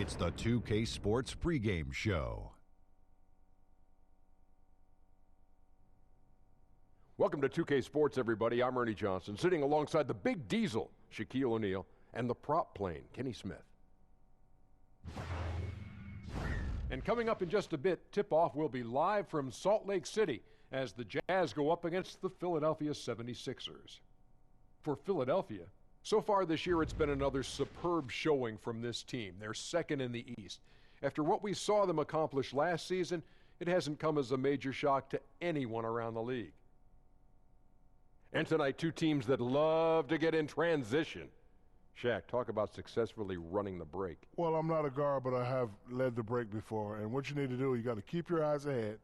It's the 2K Sports pregame show. Welcome to 2K Sports, everybody. I'm Ernie Johnson, sitting alongside the big diesel, Shaquille O'Neal, and the prop plane, Kenny Smith. And coming up in just a bit, tip-off will be live from Salt Lake City as the Jazz go up against the Philadelphia 76ers. For Philadelphia, so far this year, it's been another superb showing from this team. They're second in the East. After what we saw them accomplish last season, it hasn't come as a major shock to anyone around the league. And tonight, two teams that love to get in transition. Shaq, talk about successfully running the break. Well, I'm not a guard, but I have led the break before. And what you need to do, you got to keep your eyes ahead,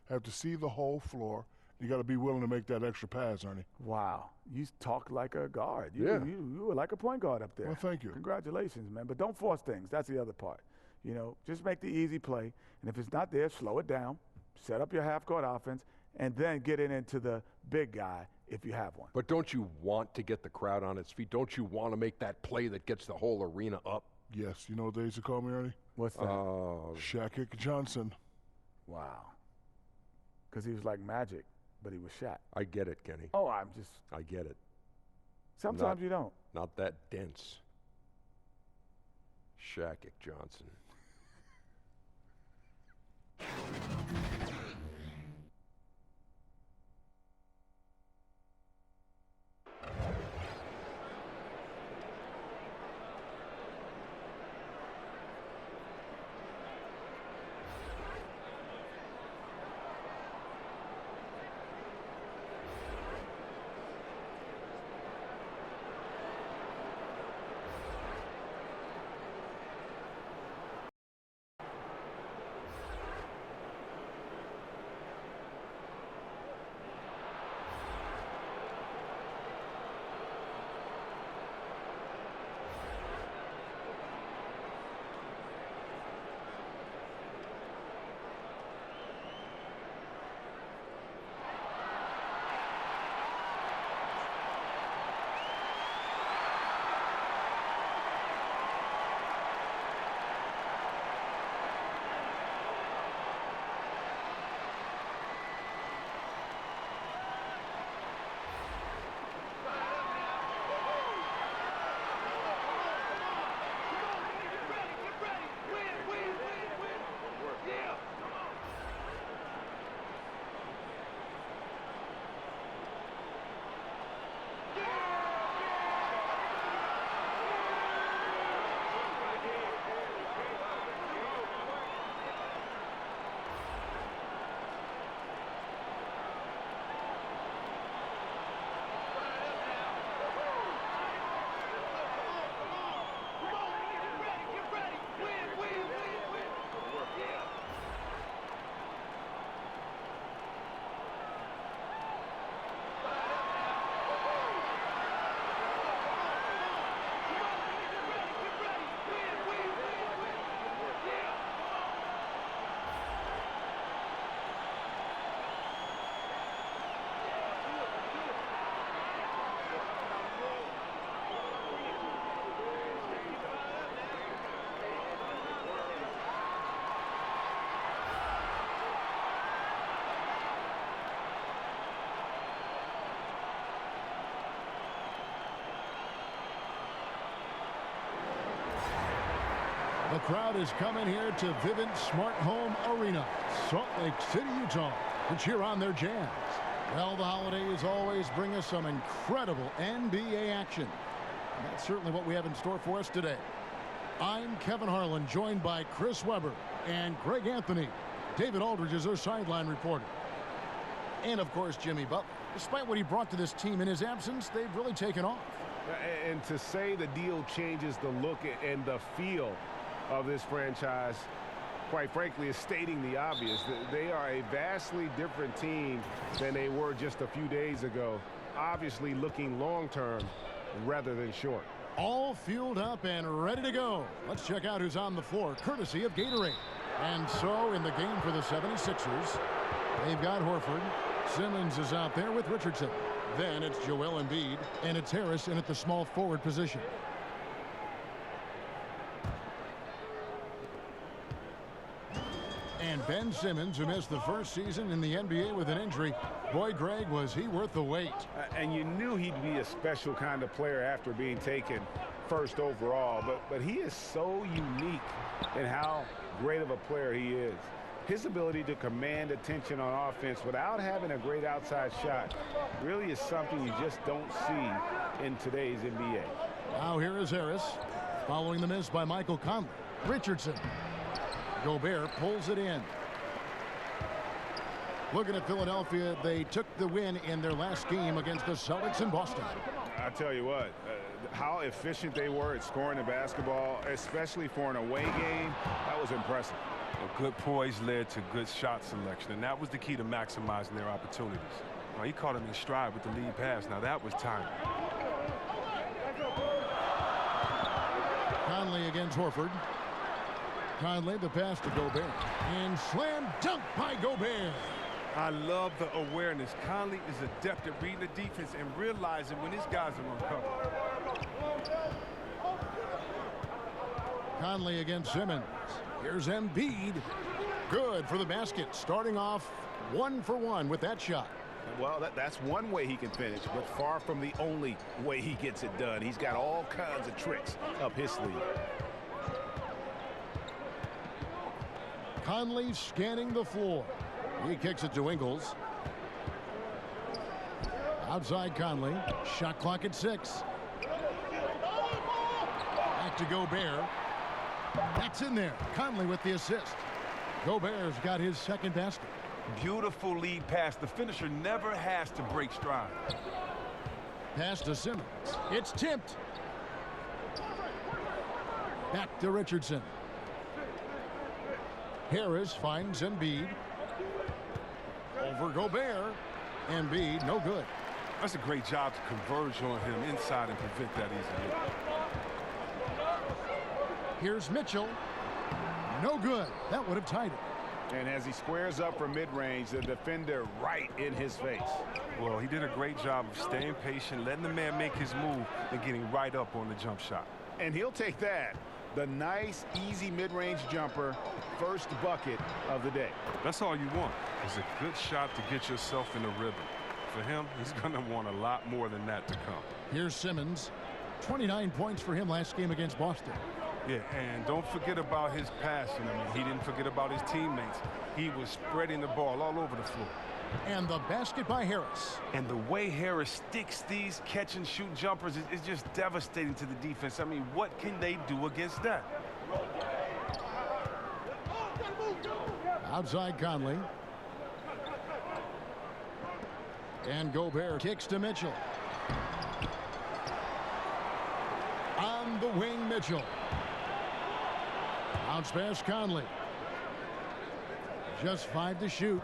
have to see the whole floor. You got to be willing to make that extra pass, Ernie. Wow. You talk like a guard. Yeah. You were like a point guard up there. Well, thank you. Congratulations, man. But don't force things. That's the other part. You know, just make the easy play. And if it's not there, slow it down. Set up your half-court offense, and then get it into the big guy if you have one. But don't you want to get the crowd on its feet? Don't you want to make that play that gets the whole arena up? Yes. You know what they used to call me, Ernie? What's that? Shaquille Johnson. Wow. Because he was like Magic, but he was Shaq. I get it, Kenny. Oh, I get it. Sometimes you don't. Not that dense. Shaquille Johnson. The crowd is coming here to Vivint Smart Home Arena, Salt Lake City, Utah, to cheer on their Jazz. Well, the holidays always bring us some incredible NBA action. And that's certainly what we have in store for us today. I'm Kevin Harlan, joined by Chris Webber and Greg Anthony. David Aldridge is our sideline reporter. And, of course, Jimmy Butler. Despite what he brought to this team in his absence, they've really taken off. And to say the deal changes the look and the feel of this franchise, quite frankly, is stating the obvious. They are a vastly different team than they were just a few days ago, obviously looking long-term rather than short. All fueled up and ready to go. Let's check out who's on the floor, courtesy of Gatorade. And so, in the game for the 76ers, they've got Horford. Simmons is out there with Richardson. Then it's Joel Embiid, and it's Harris in at the small forward position. And Ben Simmons, who missed the first season in the NBA with an injury, boy, Greg, was he worth the wait. And you knew he'd be a special kind of player after being taken first overall. But he is so unique in how great of a player he is. His ability to command attention on offense without having a great outside shot really is something you just don't see in today's NBA. Now here is Harris, following the miss by Michael Conley. Richardson. Gobert pulls it in. Looking at Philadelphia, they took the win in their last game against the Celtics in Boston. I tell you what, how efficient they were at scoring the basketball, especially for an away game, that was impressive. A good poise led to good shot selection, and that was the key to maximizing their opportunities. Now, he caught him in stride with the lead pass. Now, that was timing. Conley against Horford. Conley, the pass to Gobert. And slam dunk by Gobert. I love the awareness. Conley is adept at reading the defense and realizing when his guys are on cover. Conley against Simmons. Here's Embiid. Good for the basket. Starting off 1 for 1 with that shot. Well, that's one way he can finish, but far from the only way he gets it done. He's got all kinds of tricks up his sleeve. Conley scanning the floor. He kicks it to Ingles. Outside Conley. Shot clock at 6. Back to Gobert. That's in there. Conley with the assist. Gobert's got his second basket. Beautiful lead pass. The finisher never has to break stride. Pass to Simmons. It's tipped. Back to Richardson. Harris finds Embiid. Over Gobert. Embiid, no good. That's a great job to converge on him inside and prevent that easily. Here's Mitchell. No good. That would have tied it. And as he squares up from mid-range, the defender right in his face. Well, he did a great job of staying patient, letting the man make his move, and getting right up on the jump shot. And he'll take that. The nice, easy mid-range jumper, first bucket of the day. That's all you want, is a good shot to get yourself in a rhythm. For him, he's going to want a lot more than that to come. Here's Simmons. 29 points for him last game against Boston. Yeah, and don't forget about his passing. I mean, he didn't forget about his teammates. He was spreading the ball all over the floor. And the basket by Harris. And the way Harris sticks these catch-and-shoot jumpers is just devastating to the defense. I mean, what can they do against that? Outside Conley. And Gobert kicks to Mitchell. On the wing, Mitchell. Bounce pass Conley. Just 5 to shoot.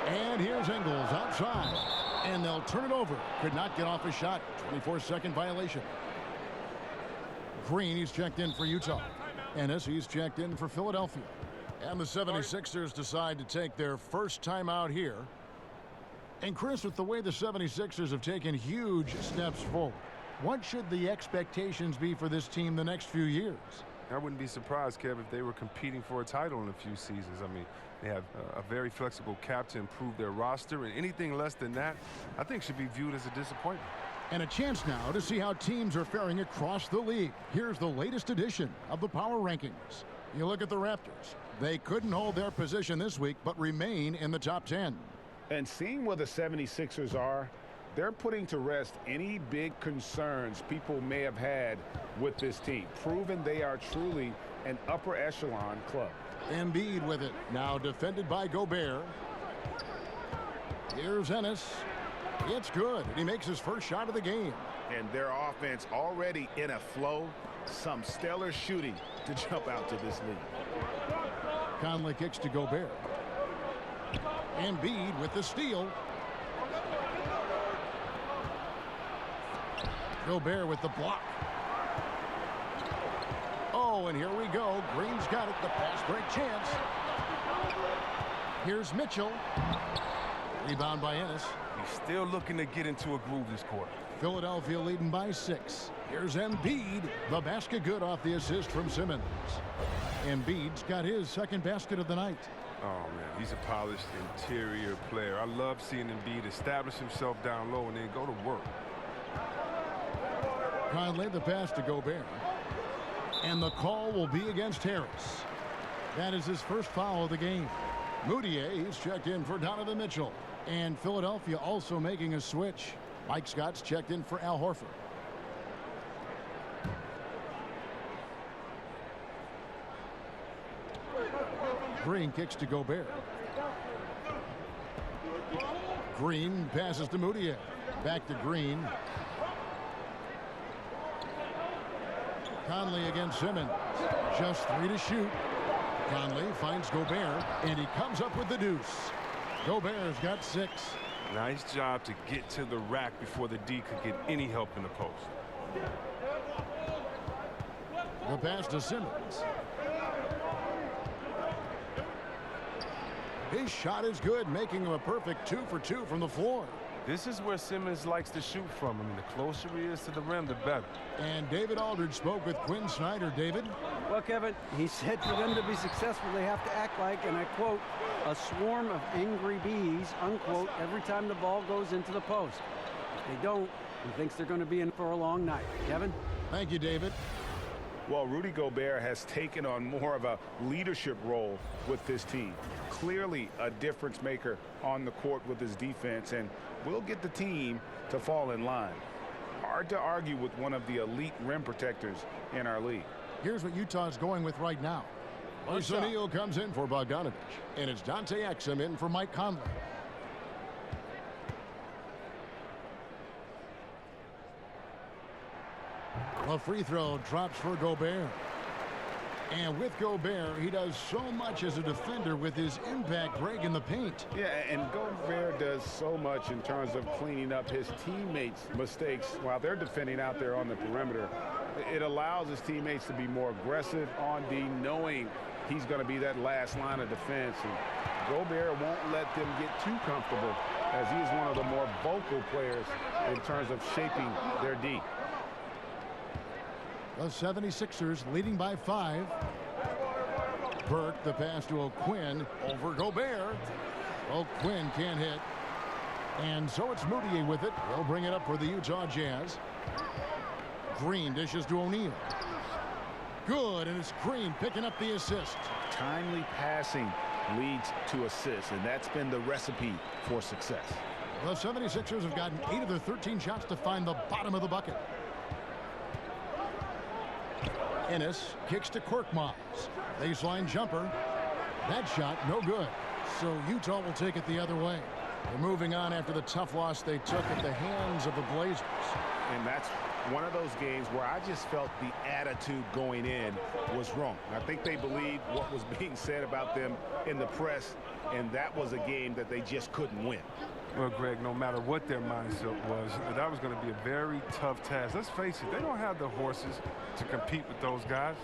And here's Ingles outside. And they'll turn it over. Could not get off a shot. 24-second violation. Green, he's checked in for Utah. Ennis, he's checked in for Philadelphia. And the 76ers decide to take their first time out here. And Chris, with the way the 76ers have taken huge steps forward, what should the expectations be for this team the next few years? I wouldn't be surprised, Kev, if they were competing for a title in a few seasons. I mean, they have a very flexible cap to improve their roster, and anything less than that, I think, should be viewed as a disappointment. And a chance now to see how teams are faring across the league. Here's the latest edition of the Power Rankings. You look at the Raptors. They couldn't hold their position this week, but remain in the top 10. And seeing where the 76ers are, they're putting to rest any big concerns people may have had with this team, proving they are truly an upper echelon club. Embiid with it, now defended by Gobert. Here's Ennis. It's good, and he makes his first shot of the game. And their offense already in a flow, some stellar shooting to jump out to this lead. Conley kicks to Gobert. Embiid with the steal. Gobert with the block. Oh, and here we go. Green's got it. The pass break chance. Here's Mitchell. Rebound by Ennis. He's still looking to get into a groove this quarter. Philadelphia leading by 6. Here's Embiid. The basket good off the assist from Simmons. Embiid's got his second basket of the night. Oh, man, he's a polished interior player. I love seeing Embiid establish himself down low and then go to work. Conley, the pass to Gobert. And the call will be against Harris. That is his first foul of the game. Moutier, he's checked in for Donovan Mitchell. And Philadelphia also making a switch. Mike Scott's checked in for Al Horford. Green kicks to Gobert. Green passes to Moutier. Back to Green. Conley against Simmons. Just 3 to shoot. Conley finds Gobert, and he comes up with the deuce. Gobert's got 6. Nice job to get to the rack before the D could get any help in the post. The pass to Simmons. His shot is good, making him a perfect 2 for 2 from the floor. This is where Simmons likes to shoot from. I mean, the closer he is to the rim, the better. And David Aldridge spoke with Quinn Snyder. David? Well, Kevin, he said for them to be successful, they have to act like, and I quote, a swarm of angry bees, unquote, every time the ball goes into the post. If they don't, he thinks they're going to be in for a long night. Kevin? Thank you, David. Well, Rudy Gobert has taken on more of a leadership role with this team. Clearly a difference maker on the court with his defense, and will get the team to fall in line. Hard to argue with one of the elite rim protectors in our league. Here's what Utah's going with right now. Royce O'Neal comes in for Bogdanovich, and it's Dante Exum in for Mike Conley. A free throw drops for Gobert. And with Gobert, he does so much as a defender with his impact break in the paint. Yeah, and Gobert does so much in terms of cleaning up his teammates' mistakes while they're defending out there on the perimeter. It allows his teammates to be more aggressive on D, knowing he's going to be that last line of defense. And Gobert won't let them get too comfortable, as he is one of the more vocal players in terms of shaping their D. The 76ers leading by 5. Burke, the pass to O'Quinn over Gobert. O'Quinn can't hit. And so it's Moutier with it. They'll bring it up for the Utah Jazz. Green dishes to O'Neal. Good, and it's Green picking up the assist. Timely passing leads to assists, and that's been the recipe for success. The 76ers have gotten 8 of their 13 shots to find the bottom of the bucket. Ennis kicks to Korkmaz. Baseline jumper. That shot no good. So Utah will take it the other way. They're moving on after the tough loss they took at the hands of the Blazers. And that's one of those games where I just felt the attitude going in was wrong. I think they believed what was being said about them in the press, and that was a game that they just couldn't win. Well, Greg, no matter what their mindset was, that was going to be a very tough task. Let's face it, they don't have the horses to compete with those guys.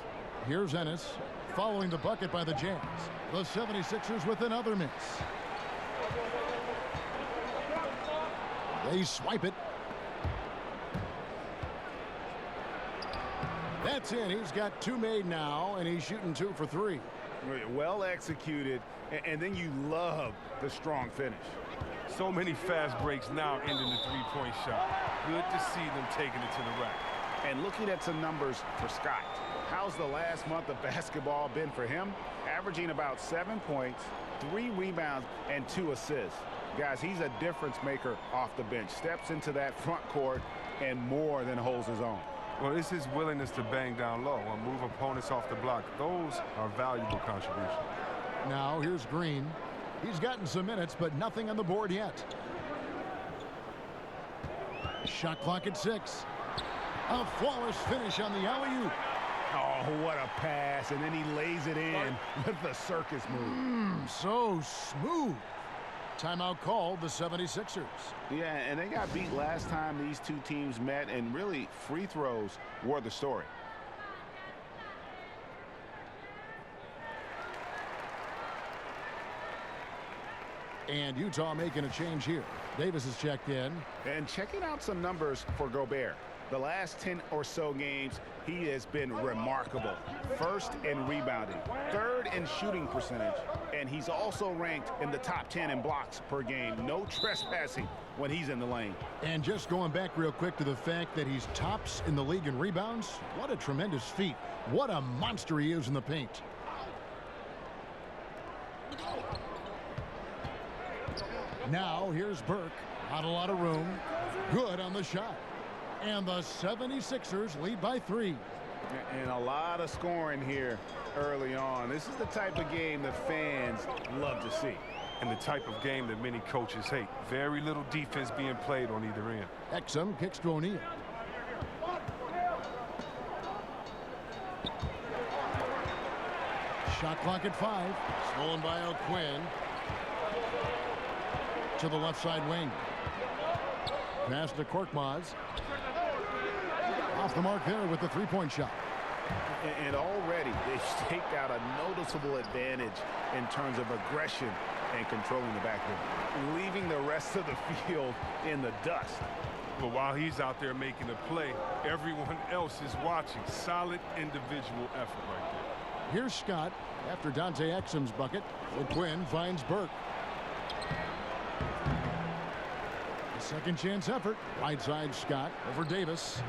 Here's Ennis following the bucket by the Jazz. The 76ers with another miss. They swipe it. That's in. He's got 2 made now, and he's shooting 2 for 3. Well executed, and then you love the strong finish. So many fast breaks now ending the three-point shot. Good to see them taking it to the rack. And looking at some numbers for Scott. How's the last month of basketball been for him? Averaging about 7 points, 3 rebounds, and 2 assists. Guys, he's a difference maker off the bench. Steps into that front court and more than holds his own. Well, it's his willingness to bang down low and move opponents off the block. Those are valuable contributions. Now here's Green. He's gotten some minutes, but nothing on the board yet. Shot clock at 6. A flawless finish on the alley-oop. Oh, what a pass, and then he lays it in with the circus move. So smooth. Timeout called, the 76ers. Yeah, and they got beat last time these two teams met, and really free throws were the story. And Utah making a change here. Davis is checked in. And checking out some numbers for Gobert. The last 10 or so games, he has been remarkable. First in rebounding, third in shooting percentage, and he's also ranked in the top 10 in blocks per game. No trespassing when he's in the lane. And just going back real quick to the fact that he's tops in the league in rebounds, what a tremendous feat. What a monster he is in the paint. Now here's Burke. Not a lot of room. Good on the shot. And the 76ers lead by 3. And a lot of scoring here early on. This is the type of game that fans love to see. And the type of game that many coaches hate. Very little defense being played on either end. Exum kicks to O'Neal. Shot clock at 5. Stolen by O'Quinn. To the left side wing. Pass to Korkmaz. Off the mark there with the three-point shot. And already they've staked out a noticeable advantage in terms of aggression and controlling the backcourt, leaving the rest of the field in the dust. But while he's out there making a play, everyone else is watching. Solid individual effort right there. Here's Scott after Dante Exum's bucket. O'Quinn finds Burke. A second chance effort. Right side Scott over Davis.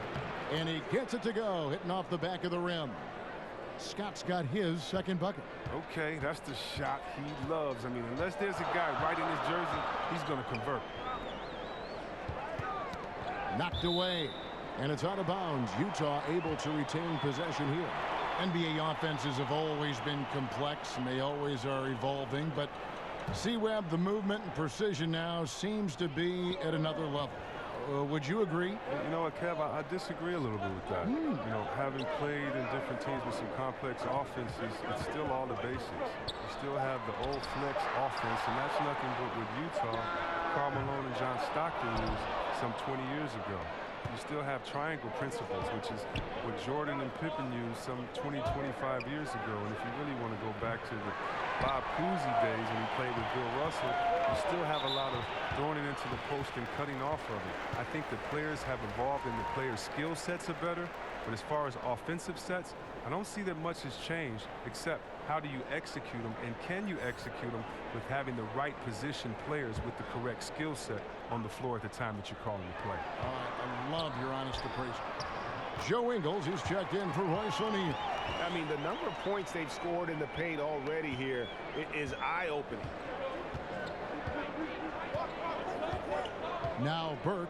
And he gets it to go, hitting off the back of the rim. Scott's got his second bucket. Okay, that's the shot he loves. I mean, unless there's a guy right in his jersey, he's going to convert. Knocked away, and it's out of bounds. Utah able to retain possession here. NBA offenses have always been complex, and they always are evolving. But C-Web, the movement and precision now seems to be at another level. Would you agree? You know what, Kev, I disagree a little bit with that. You know, having played in different teams with some complex offenses, it's still all the basics. You still have the old flex offense, and that's nothing but what Utah, Karl Malone and John Stockton used some 20 years ago. You still have triangle principles, which is what Jordan and Pippen used some 20, 25 years ago. And if you really want to go back to the Bob Cousy days when he played with Bill Russell, you still have a lot of throwing it into the post and cutting off of it. I think the players have evolved and the players' skill sets are better. But as far as offensive sets, I don't see that much has changed, except how do you execute them, and can you execute them with having the right position players with the correct skill set on the floor at the time that you're calling the play. I love your honest appraisal. Joe Ingles is checked in for Royce O'Neal. I mean, the number of points they've scored in the paint already here is eye-opening. Now Burke.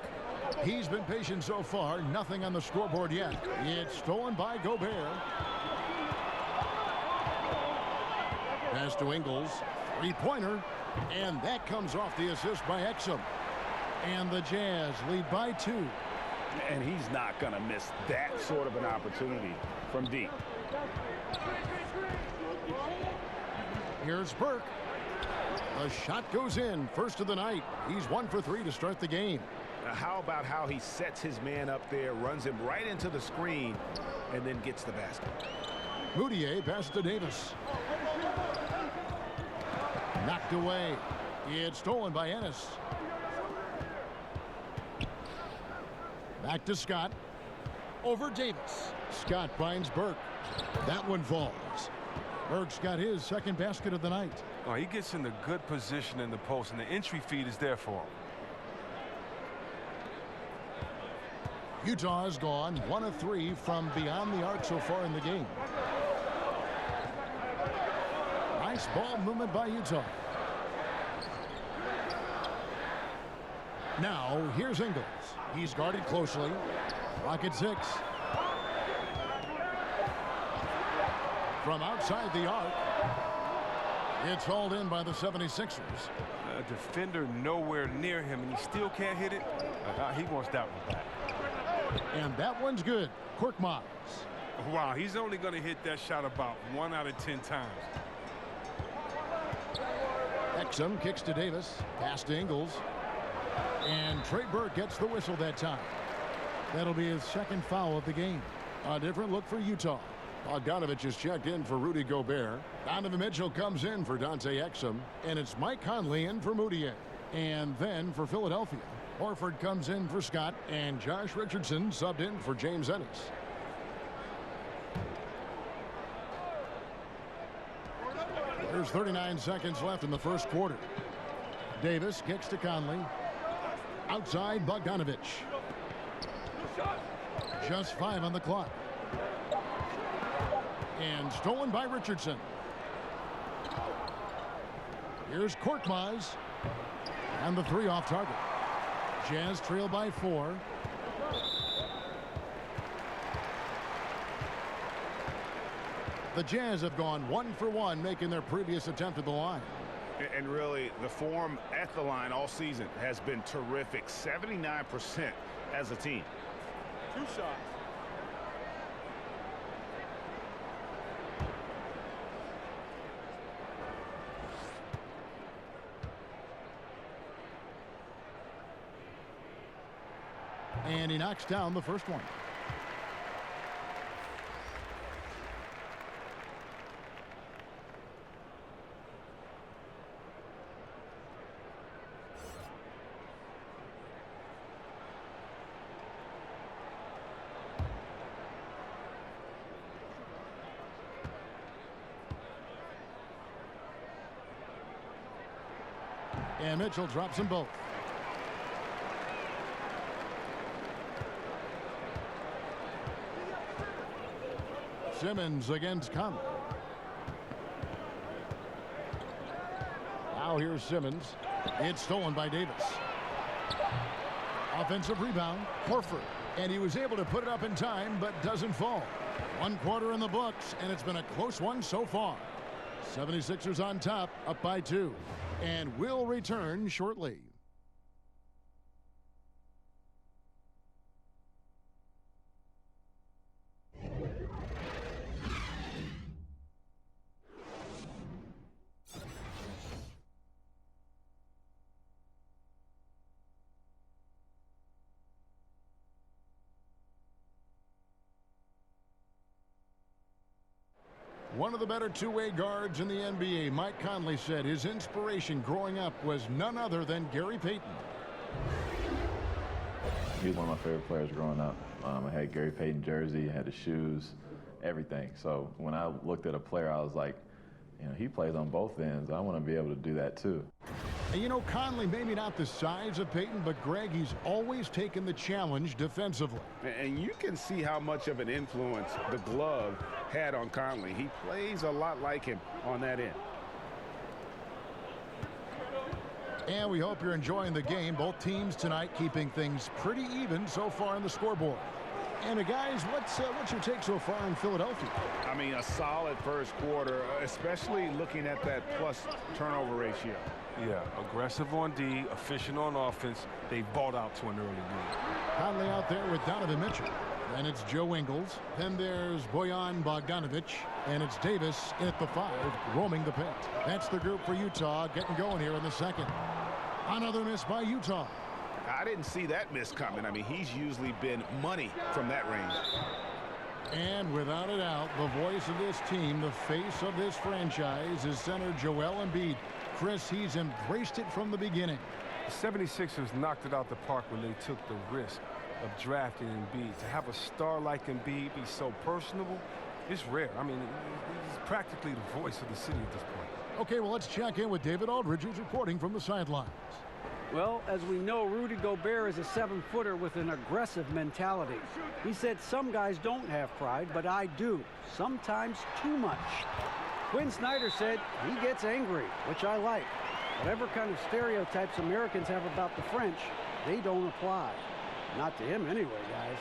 He's been patient so far. Nothing on the scoreboard yet. It's stolen by Gobert. Pass to Ingles. Three-pointer. And that comes off the assist by Exum. And the Jazz lead by 2. And he's not going to miss that sort of an opportunity from deep. Here's Burke. The shot goes in. First of the night. He's 1 for 3 to start the game. Now, how about how he sets his man up there, runs him right into the screen, and then gets the basket. Moutier passes to Davis. Knocked away. It's stolen by Ennis. Back to Scott. Over Davis. Scott finds Burke. That one falls. Burke's got his second basket of the night. Oh, he gets in the good position in the post, and the entry feed is there for him. Utah has gone 1 of 3 from beyond the arc so far in the game. Nice ball movement by Utah. Now, here's Ingles. He's guarded closely. Rocket 6. From outside the arc. It's hauled in by the 76ers. A defender nowhere near him, and he still can't hit it. He wants that one back. And that one's good. Korkmaz. Wow, he's only going to hit that shot about 1 out of 10 times. Exum kicks to Davis. Pass to Ingles. And Trey Burke gets the whistle that time. That'll be his second foul of the game. A different look for Utah. Bogdanovich is checked in for Rudy Gobert. Donovan Mitchell comes in for Dante Exum. And it's Mike Conley in for Moutier. And then for Philadelphia, Horford comes in for Scott, and Josh Richardson subbed in for James Ennis. There's 39 seconds left in the first quarter. Davis kicks to Conley. Outside, Bogdanovich. Just 5 on the clock. And stolen by Richardson. Here's Korkmaz. And the 3 off target. Jazz trail by 4. The Jazz have gone 1 for 1, making their previous attempt at the line. And really, the form at the line all season has been terrific. 79% as a team. 2 shots. And he knocks down the first one. And Mitchell drops them both. Simmons against Conley. Now here's Simmons. It's stolen by Davis. Offensive rebound, Horford. And he was able to put it up in time, but doesn't fall. 1 quarter in the books, and it's been a close one so far. 76ers on top, up by 2. And will return shortly. One of the better two-way guards in the NBA, Mike Conley, said his inspiration growing up was none other than Gary Payton. He was one of my favorite players growing up. I had Gary Payton jersey, had the shoes, everything. So when I looked at a player, I was like, you know, he plays on both ends. I want to be able to do that too. And you know, Conley, maybe not the size of Payton, but Greg, he's always taken the challenge defensively. And you can see how much of an influence the glove had on Conley. He plays a lot like him on that end. And we hope you're enjoying the game. Both teams tonight keeping things pretty even so far on the scoreboard. And guys, what's your take so far in Philadelphia? I mean, a solid first quarter, especially looking at that plus turnover ratio. Yeah, aggressive on D, efficient on offense. They bought out to an early lead. Conley out there with Donovan Mitchell. Then it's Joe Ingles. Then there's Bojan Bogdanovich. And it's Davis at the 5, roaming the paint. That's the group for Utah getting going here in the second. Another miss by Utah. I didn't see that miss coming. I mean, he's usually been money from that range. And without a doubt, the voice of this team, the face of this franchise, is center Joel Embiid. Chris, he's embraced it from the beginning. The 76ers knocked it out the park when they took the risk of drafting Embiid. To have a star like Embiid be so personable, it's rare. I mean, he's practically the voice of the city at this point. Okay, well, let's check in with David Aldridge, who's reporting from the sidelines. Well, as we know, Rudy Gobert is a 7-footer with an aggressive mentality. He said some guys don't have pride, but I do, sometimes too much. Quinn Snyder said he gets angry, which I like. Whatever kind of stereotypes Americans have about the French, they don't apply. Not to him anyway, guys.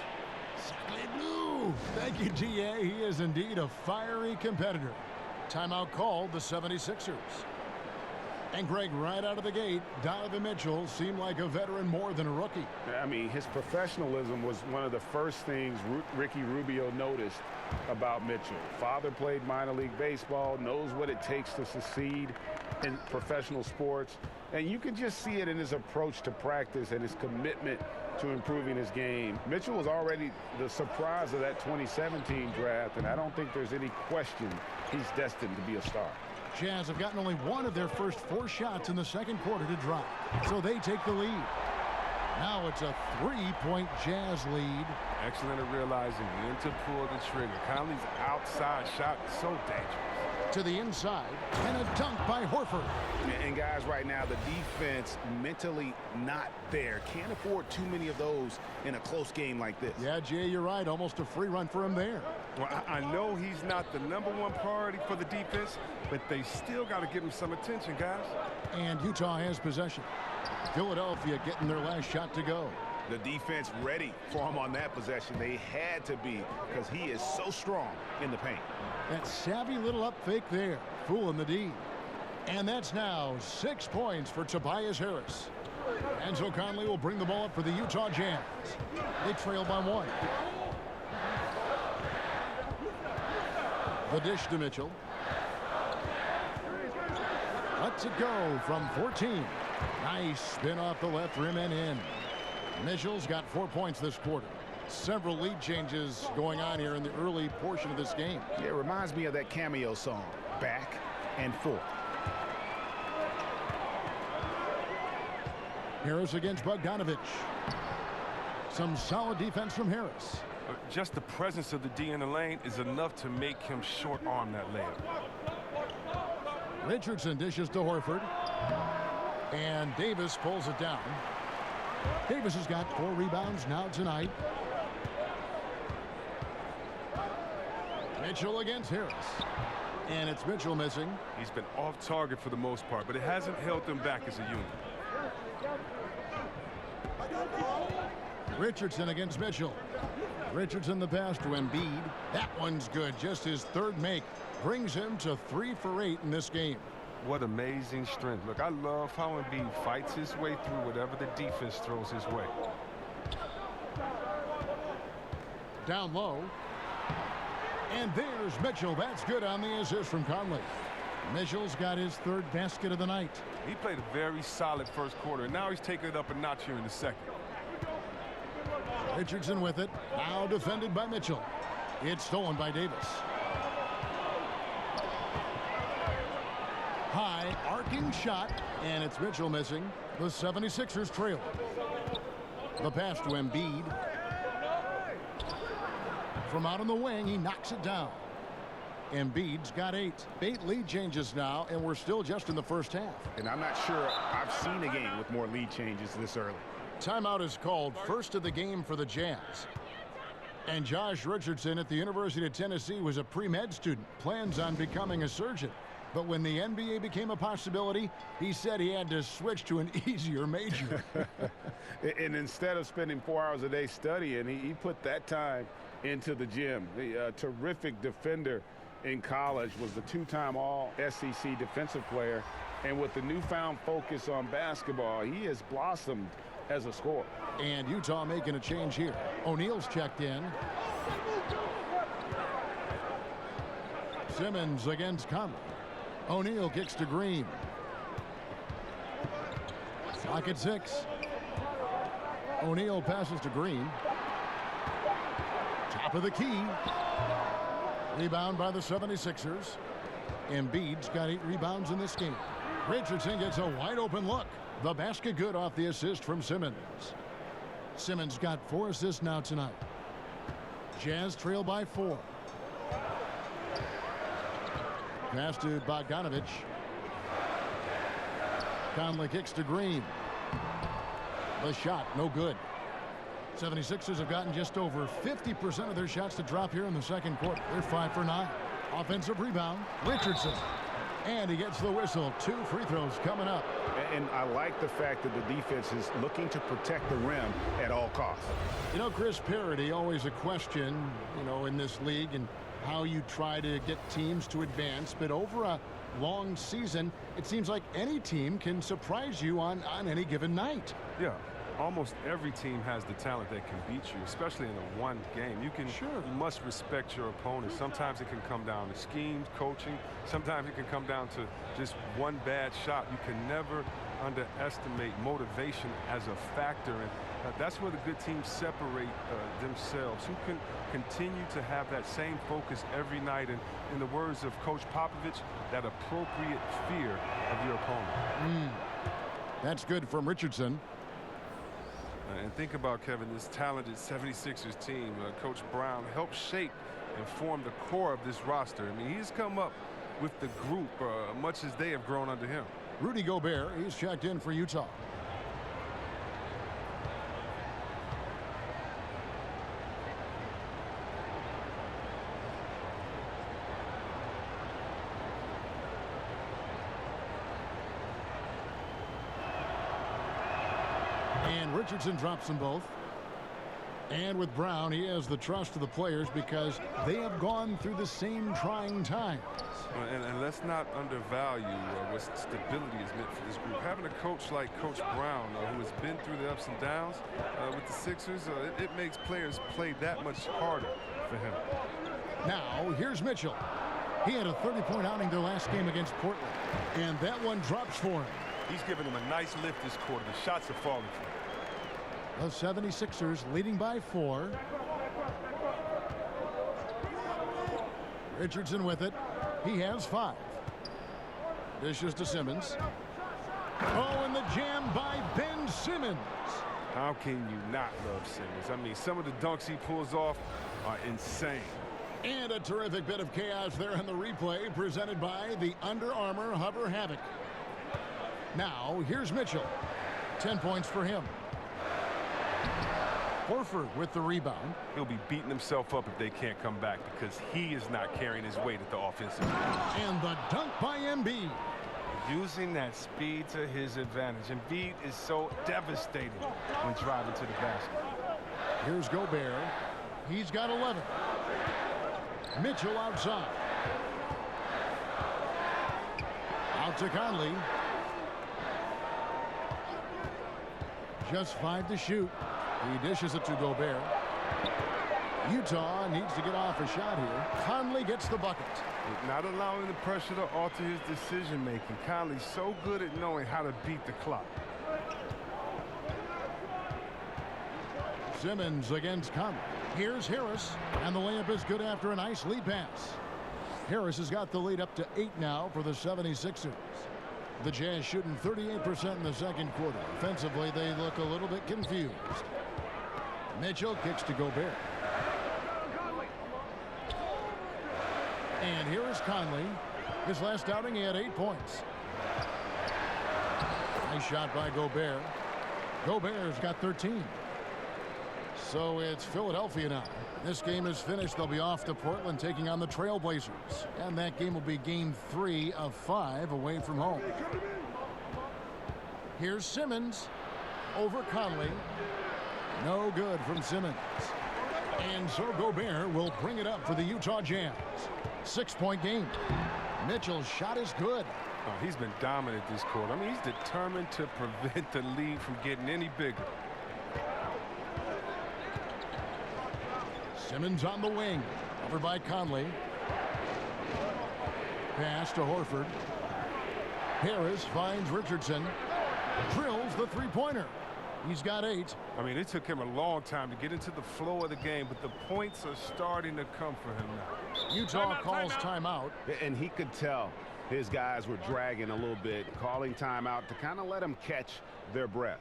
Sacre bleu! Thank you, T.A. He is indeed a fiery competitor. Timeout called the 76ers. And Greg, right out of the gate, Donovan Mitchell seemed like a veteran more than a rookie. I mean, his professionalism was one of the first things Ricky Rubio noticed about Mitchell. Father played minor league baseball, knows what it takes to succeed in professional sports. And you can just see it in his approach to practice and his commitment to improving his game. Mitchell was already the surprise of that 2017 draft, and I don't think there's any question he's destined to be a star. Jazz have gotten only one of their first 4 shots in the second quarter to drop, so they take the lead. Now it's a 3-point Jazz lead. Excellent at realizing when to pull the trigger. Conley's outside shot is so dangerous. To the inside, and a dunk by Horford. And guys, right now, the defense mentally not there. Can't afford too many of those in a close game like this. Yeah, Jay, you're right. Almost a free run for him there. Well, I know he's not the #1 priority for the defense, but they still got to give him some attention, guys. And Utah has possession. Philadelphia getting their last shot to go. The defense ready for him on that possession. They had to be, because he is so strong in the paint. That savvy little up fake there, fooling the D. And that's now 6 points for Tobias Harris. And so Conley will bring the ball up for the Utah Jazz. They trail by 1. The dish to Mitchell. Lets it go from 14. Nice spin off the left rim and in. Mitchell's got 4 points this quarter. Several lead changes going on here in the early portion of this game. Yeah, it reminds me of that Cameo song, Back and Forth. Harris against Bogdanovich. Some solid defense from Harris. Just the presence of the D in the lane is enough to make him short arm that layup. Richardson dishes to Horford. And Davis pulls it down. Davis has got 4 rebounds now tonight. Mitchell against Harris. And it's Mitchell missing. He's been off target for the most part, but it hasn't held them back as a unit. Richardson against Mitchell. Richardson the pass to Embiid. That one's good. Just his 3rd make. Brings him to 3 for 8 in this game. What amazing strength. Look, I love how Embiid fights his way through whatever the defense throws his way. Down low. And there's Mitchell. That's good on the assist from Conley. Mitchell's got his 3rd basket of the night. He played a very solid first quarter, and now he's taking it up a notch here in the second. Richardson with it. Now defended by Mitchell. It's stolen by Davis. High arcing shot, and it's Mitchell missing. The 76ers trail. The pass to Embiid. From out on the wing, he knocks it down. Embiid's got 8. 8 lead changes now, and we're still just in the first half. And I'm not sure I've seen a game with more lead changes this early. Timeout is called, first of the game for the Jazz. And Josh Richardson at the University of Tennessee was a pre-med student, plans on becoming a surgeon. But when the NBA became a possibility, he said he had to switch to an easier major. And instead of spending 4 hours a day studying, he put that time into the gym. The terrific defender in college, was the 2-time All-SEC defensive player. And with the newfound focus on basketball, he has blossomed as a scorer. And Utah making a change here. O'Neal's checked in. Simmons against Conley. O'Neal kicks to Green. Clock at 6. O'Neal passes to Green. Top of the key. Rebound by the 76ers. Embiid's got 8 rebounds in this game. Richardson gets a wide open look. The basket good off the assist from Simmons. Simmons got 4 assists now tonight. Jazz trail by 4. Pass to Bogdanovich. Conley kicks to Green. The shot, no good. 76ers have gotten just over 50% of their shots to drop here in the second quarter. They're 5 for 9. Offensive rebound, Richardson. And he gets the whistle. 2 free throws coming up. And I like the fact that the defense is looking to protect the rim at all costs. You know, Chris Parody, always a question, in this league and how you try to get teams to advance. But over a long season, it seems like any team can surprise you on any given night. Yeah. Almost every team has the talent that can beat you, especially in a one game. You must respect your opponent. Sometimes it can come down to schemes, coaching. Sometimes it can come down to just one bad shot. You can never underestimate motivation as a factor. And that's where the good teams separate themselves. Who can continue to have that same focus every night. And in the words of Coach Popovich, that appropriate fear of your opponent. That's good from Richardson. And think about, Kevin, this talented 76ers team. Coach Brown helped shape and form the core of this roster. I mean, he's come up with the group much as they have grown under him. Rudy Gobert, he's checked in for Utah. And Richardson drops them both. And with Brown, he has the trust of the players because they have gone through the same trying times. And let's not undervalue what stability is meant for this group. Having a coach like Coach Brown, who has been through the ups and downs with the Sixers, it makes players play that much harder for him. Now, here's Mitchell. He had a 30-point outing their last game against Portland. And that one drops for him. He's giving them a nice lift this quarter. The shots are falling for him. The 76ers leading by 4. Richardson with it. He has 5. Dishes to Simmons. Oh, and the jam by Ben Simmons. How can you not love Simmons? I mean, some of the dunks he pulls off are insane. And a terrific bit of chaos there in the replay presented by the Under Armour Hover Havoc. Now, here's Mitchell. 10 points for him. Horford with the rebound. He'll be beating himself up if they can't come back because he is not carrying his weight at the offensive end. And the dunk by Embiid. Using that speed to his advantage. Embiid is so devastated when driving to the basket. Here's Gobert. He's got 11. Mitchell outside. Out to Conley. Just 5 to shoot. He dishes it to Gobert. Utah needs to get off a shot here. Conley gets the bucket. Not allowing the pressure to alter his decision-making. Conley's so good at knowing how to beat the clock. Simmons against Conley. Here's Harris, and the layup is good after a nice lead pass. Harris has got the lead up to 8 now for the 76ers. The Jazz shooting 38% in the second quarter. Offensively, they look a little bit confused. Mitchell kicks to Gobert. And here is Conley. His last outing, he had 8 points. Nice shot by Gobert. Gobert's got 13. So it's Philadelphia now. This game is finished. They'll be off to Portland taking on the Trailblazers. And that game will be game 3 of 5 away from home. Here's Simmons over Conley. No good from Simmons. And so Gobert will bring it up for the Utah Jazz. 6-point game. Mitchell's shot is good. Oh, he's been dominant this quarter. I mean, he's determined to prevent the lead from getting any bigger. Simmons on the wing. Over by Conley. Pass to Horford. Harris finds Richardson. Drills the three-pointer. He's got 8. I mean, it took him a long time to get into the flow of the game, but the points are starting to come for him now. Utah calls timeout. And he could tell his guys were dragging a little bit, calling timeout to kind of let them catch their breath.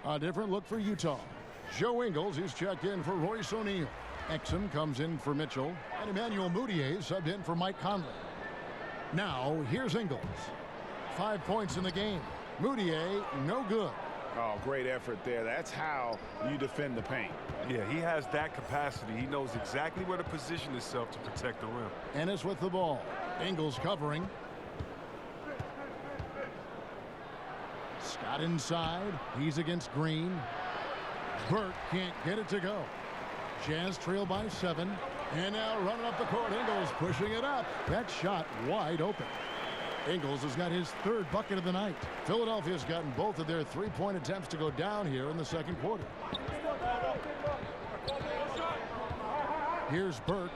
A different look for Utah. Joe Ingles is checked in for Royce O'Neal. Exum comes in for Mitchell. And Emmanuel Mudiay subbed in for Mike Conley. Now, here's Ingles. 5 points in the game. Mudiay, no good. Oh, great effort there. That's how you defend the paint. Yeah, he has that capacity. He knows exactly where to position himself to protect the rim. Ennis with the ball. Ingles covering. Scott inside. He's against Green. Burt can't get it to go. Jazz trail by 7. And now running up the court. Ingles pushing it up. That shot wide open. Ingles has got his 3rd bucket of the night. Philadelphia's gotten both of their 3-point attempts to go down here in the second quarter. Here's Burke.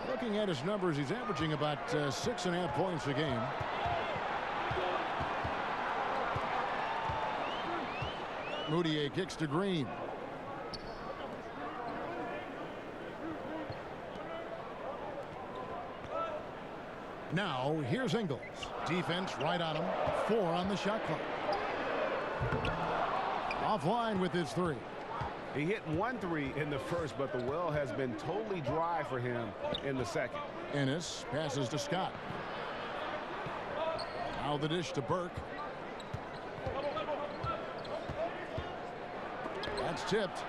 Looking at his numbers, he's averaging about 6.5 points a game. Moutier kicks to Green. Now, here's Ingles. Defense right on him. 4 on the shot clock. Offline with his 3. He hit 1 3 in the first, but the well has been totally dry for him in the second. Ennis passes to Scott. Now the dish to Burke. That's tipped.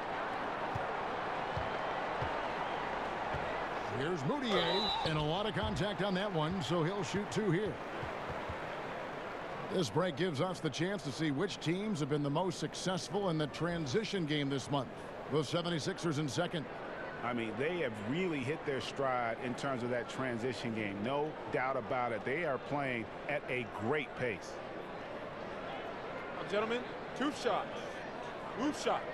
Here's Moutier, and a lot of contact on that one, so he'll shoot 2 here. This break gives us the chance to see which teams have been the most successful in the transition game this month. The 76ers in second. I mean, they have really hit their stride in terms of that transition game. No doubt about it. They are playing at a great pace. Gentlemen, 2 shots. Move shots.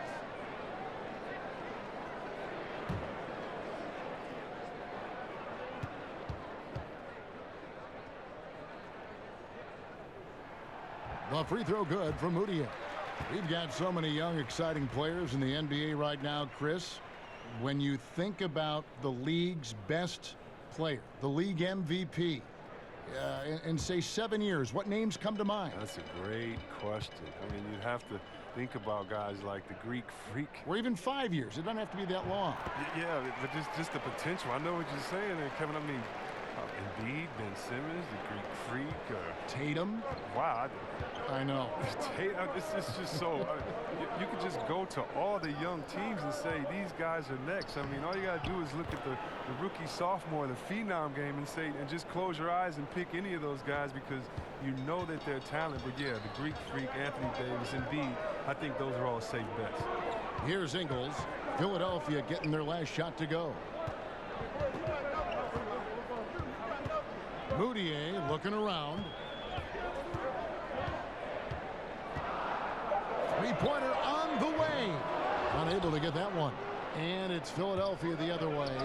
The free throw good from Moutier. We've got so many young, exciting players in the NBA right now, Chris. When you think about the league's best player, the league MVP, in say 7 years, what names come to mind? That's a great question. I mean, you have to think about guys like the Greek Freak. Or even 5 years. It doesn't have to be that long. Yeah, but just the potential. I know what you're saying there, Kevin. I mean, Embiid, Ben Simmons, the Greek Freak, Tatum. Wow. I know. Tatum, it's just so. You could just go to all the young teams and say these guys are next. I mean, all you got to do is look at the rookie, sophomore, the phenom game and say, and just close your eyes and pick any of those guys because you know that they're talented. But yeah, the Greek Freak, Anthony Davis, Embiid, I think those are all safe bets. Here's Ingles. Philadelphia getting their last shot to go. Moutier looking around. Three-pointer on the way. Unable to get that one. And it's Philadelphia the other way.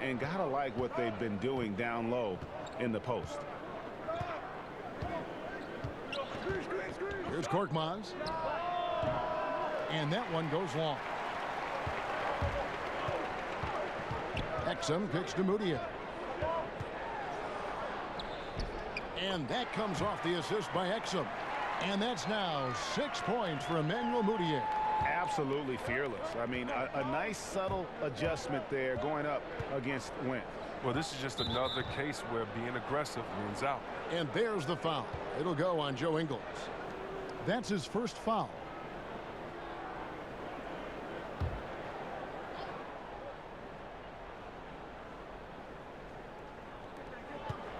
And gotta like what they've been doing down low in the post. Here's Korkmaz. And that one goes long. Exum kicks to Moutier. And that comes off the assist by Exum. And that's now 6 points for Emmanuel Moutier. Absolutely fearless. I mean, a nice subtle adjustment there going up against Wentz. Well, this is just another case where being aggressive wins out. And there's the foul. It'll go on Joe Ingles. That's his first foul.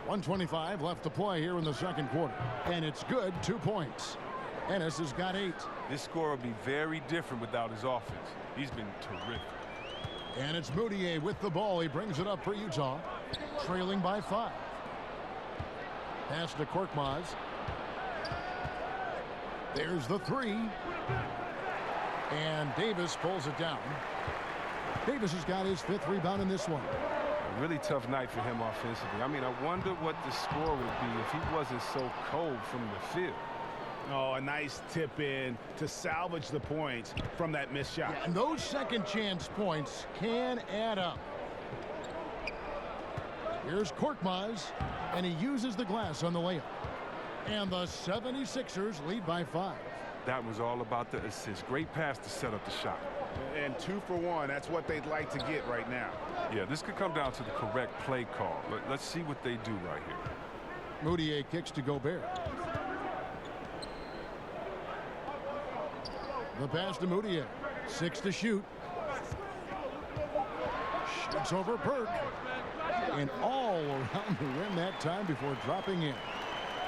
.125 left to play here in the second quarter. And it's good, 2 points. Ennis has got 8. This score will be very different without his offense. He's been terrific. And it's Moutier with the ball. He brings it up for Utah. Trailing by 5. Pass to Korkmaz. There's the 3. And Davis pulls it down. Davis has got his 5th rebound in this one. A really tough night for him offensively. I mean, I wonder what the score would be if he wasn't so cold from the field. Oh, a nice tip in to salvage the points from that missed shot. Yeah, and those second chance points can add up. Here's Korkmaz, and he uses the glass on the layup. And the 76ers lead by 5. That was all about the assist. Great pass to set up the shot. And 2 for 1. That's what they'd like to get right now. Yeah, this could come down to the correct play call. Let's see what they do right here. Moutier kicks to Gobert. The pass to Moutier. 6 to shoot. Shoots over Burke. And all around the rim that time before dropping in.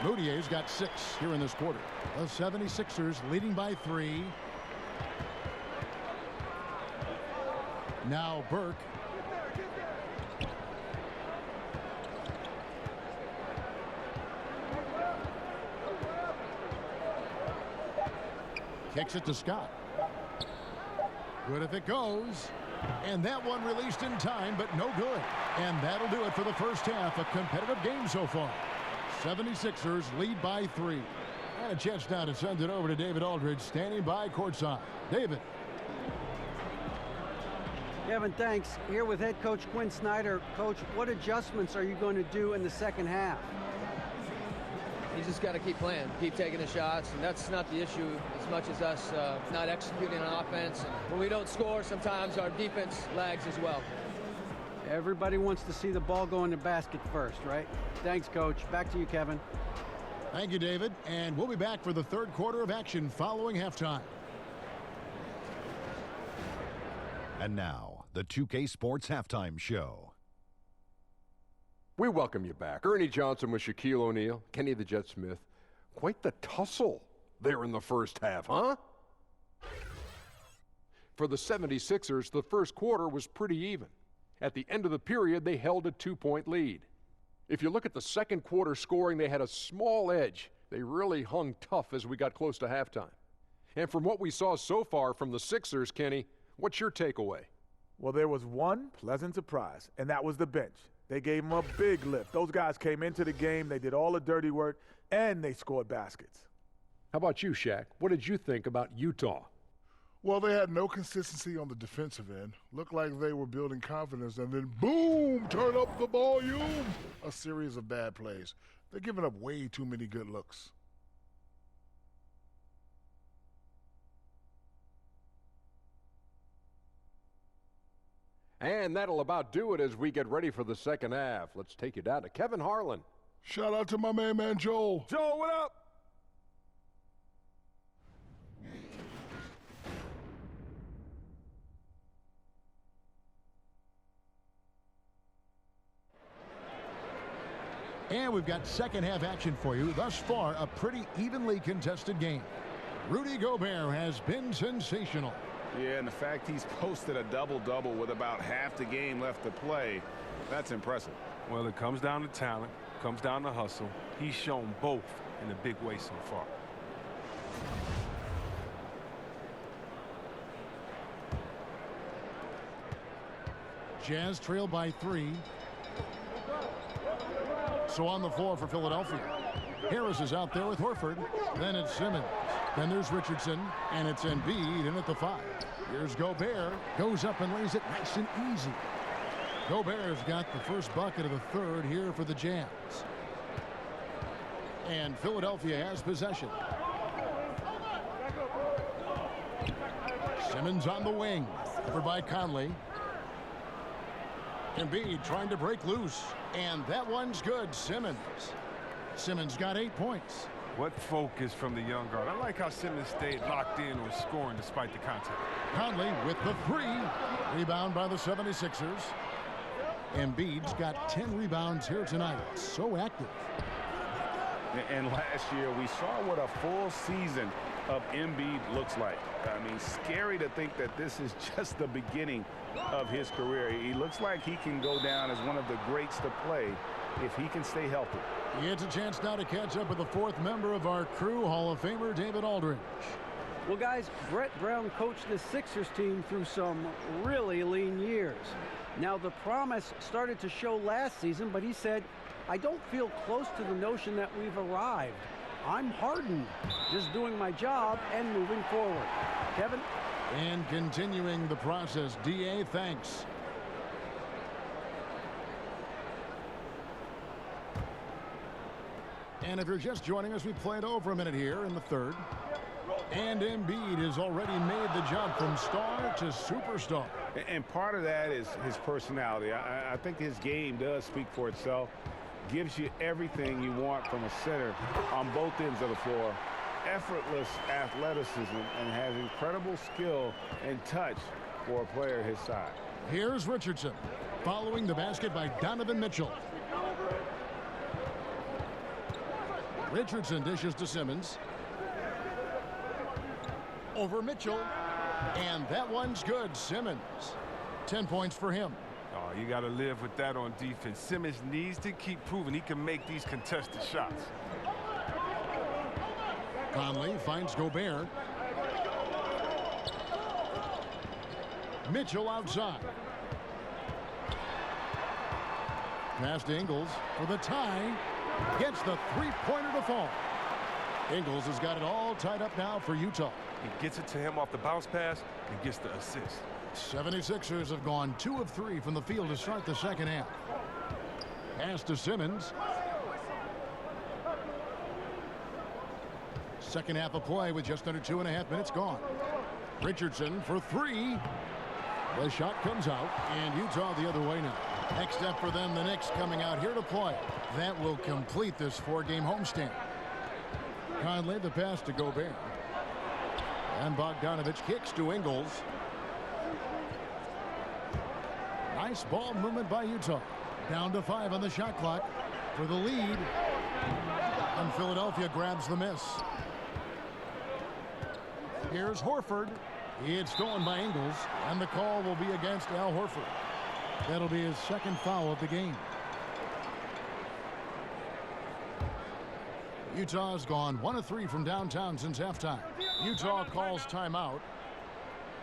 Moutier's got 6 here in this quarter. The 76ers leading by 3. Now Burke. Kicks it to Scott. Good if it goes. And that one released in time, but no good. And that'll do it for the first half. A competitive game so far. 76ers lead by 3. And a chance now to send it over to David Aldridge, standing by courtside. David. Kevin, thanks. Here with head coach Quinn Snyder. Coach, what adjustments are you going to do in the second half? You just got to keep playing, keep taking the shots, and that's not the issue as much as us not executing on offense. When we don't score, sometimes our defense lags as well. Everybody wants to see the ball go in the basket first, right? Thanks, Coach. Back to you, Kevin. Thank you, David. And we'll be back for the third quarter of action following halftime. And now, the 2K Sports Halftime Show. We welcome you back. Ernie Johnson with Shaquille O'Neal, Kenny the Jet Smith. Quite the tussle there in the first half, huh? For the 76ers, the first quarter was pretty even. At the end of the period, they held a 2-point lead. If you look at the second quarter scoring, they had a small edge. They really hung tough as we got close to halftime. And from what we saw so far from the Sixers, Kenny, what's your takeaway? Well, there was one pleasant surprise, and that was the bench. They gave them a big lift. Those guys came into the game, they did all the dirty work, and they scored baskets. How about you, Shaq? What did you think about Utah? Well, they had no consistency on the defensive end. Looked like they were building confidence, and then boom, turn up the volume. A series of bad plays. They're giving up way too many good looks. And that'll about do it as we get ready for the second half. Let's take you down to Kevin Harlan. Shout out to my man Joel. Joel, what up? And we've got second half action for you. Thus far, a pretty evenly contested game. Rudy Gobert has been sensational. Yeah, and the fact he's posted a double-double with about half the game left to play, that's impressive. Well, it comes down to talent, comes down to hustle. He's shown both in a big way so far. Jazz trail by 3. So on the floor for Philadelphia. Harris is out there with Horford. Then it's Simmons. Then there's Richardson. And it's Embiid in at the 5. Here's Gobert. Goes up and lays it nice and easy. Gobert's got the first bucket of the third here for the Jazz. And Philadelphia has possession. Simmons on the wing. Over by Conley. Embiid trying to break loose. And that one's good. Simmons. Simmons got 8 points. What focus from the young guard. I like how Simmons stayed locked in on scoring despite the contact. Conley with the 3. Rebound by the 76ers. Embiid's got 10 rebounds here tonight. So active. And last year, we saw what a full season of Embiid looks like. I mean, scary to think that this is just the beginning of his career. He looks like he can go down as one of the greats to play if he can stay healthy. He gets a chance now to catch up with the 4th member of our crew, Hall of Famer David Aldridge. Well, guys, Brett Brown coached the Sixers team through some really lean years. Now, the promise started to show last season, but he said, I don't feel close to the notion that we've arrived. I'm hardened, just doing my job and moving forward. Kevin? And continuing the process, D.A., thanks. And if you're just joining us, we played over a minute here in the third. And Embiid has already made the jump from star to superstar. And part of that is his personality. I think his game does speak for itself. Gives you everything you want from a center on both ends of the floor. Effortless athleticism and has incredible skill and touch for a player his size. Here's Richardson following the basket by Donovan Mitchell. Richardson dishes to Simmons. Over Mitchell. And that one's good. Simmons. 10 points for him. Oh, you got to live with that on defense. Simmons needs to keep proving he can make these contested shots. Conley finds Gobert. Mitchell outside. Pass to Ingles for the tie. Gets the three-pointer to fall. Ingles has got it all tied up now for Utah. He gets it to him off the bounce pass and gets the assist. 76ers have gone 2 of 3 from the field to start the second half. Pass to Simmons. Second half of play with just under 2.5 minutes gone. Richardson for 3. The shot comes out, and Utah the other way now. Next step for them, the Knicks coming out here to play. That will complete this 4-game homestand. Conley, the pass to Gobert. And Bogdanovich kicks to Ingles. Nice ball movement by Utah. Down to 5 on the shot clock for the lead. And Philadelphia grabs the miss. Here's Horford. It's stolen by Ingles, and the call will be against Al Horford. That'll be his second foul of the game. Utah's gone 1 of 3 from downtown since halftime. Utah calls timeout.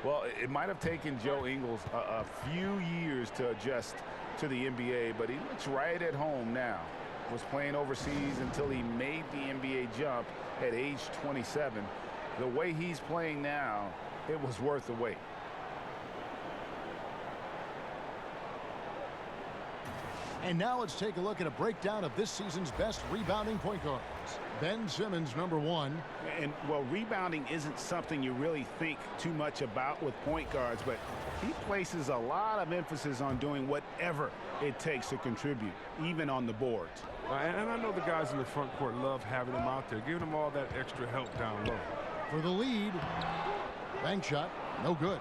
Well, it might have taken Joe Ingles a few years to adjust to the NBA, but he looks right at home now. Was playing overseas until he made the NBA jump at age 27. The way he's playing now, it was worth the wait. And now let's take a look at a breakdown of this season's best rebounding point guards. Ben Simmons, number 1. And, well, rebounding isn't something you really think too much about with point guards, but he places a lot of emphasis on doing whatever it takes to contribute, even on the boards. And I know the guys in the front court love having him out there, giving them all that extra help down low. For the lead, bank shot, no good.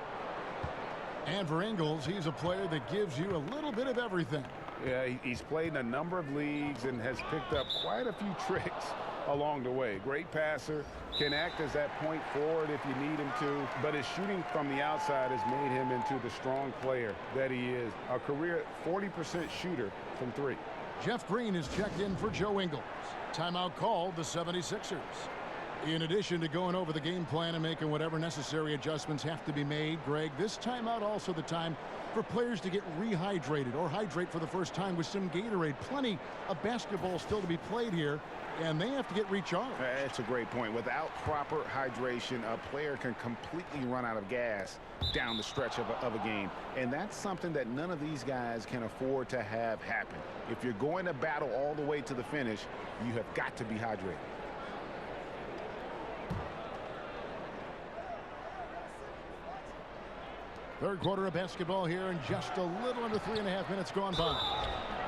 And for Ingles, he's a player that gives you a little bit of everything. Yeah, he's played in a number of leagues and has picked up quite a few tricks along the way. Great passer, can act as that point forward if you need him to, but his shooting from the outside has made him into the strong player that he is. A career 40% shooter from 3. Jeff Green is checked in for Joe Ingles. Timeout called the 76ers. In addition to going over the game plan and making whatever necessary adjustments have to be made, Greg, this timeout also the time for players to get rehydrated or hydrate for the first time with some Gatorade. Plenty of basketball still to be played here, and they have to get recharged. That's a great point. Without proper hydration, a player can completely run out of gas down the stretch of a game, and that's something that none of these guys can afford to have happen. If you're going to battle all the way to the finish, you have got to be hydrated. Third quarter of basketball here, and just a little under 3.5 minutes gone by.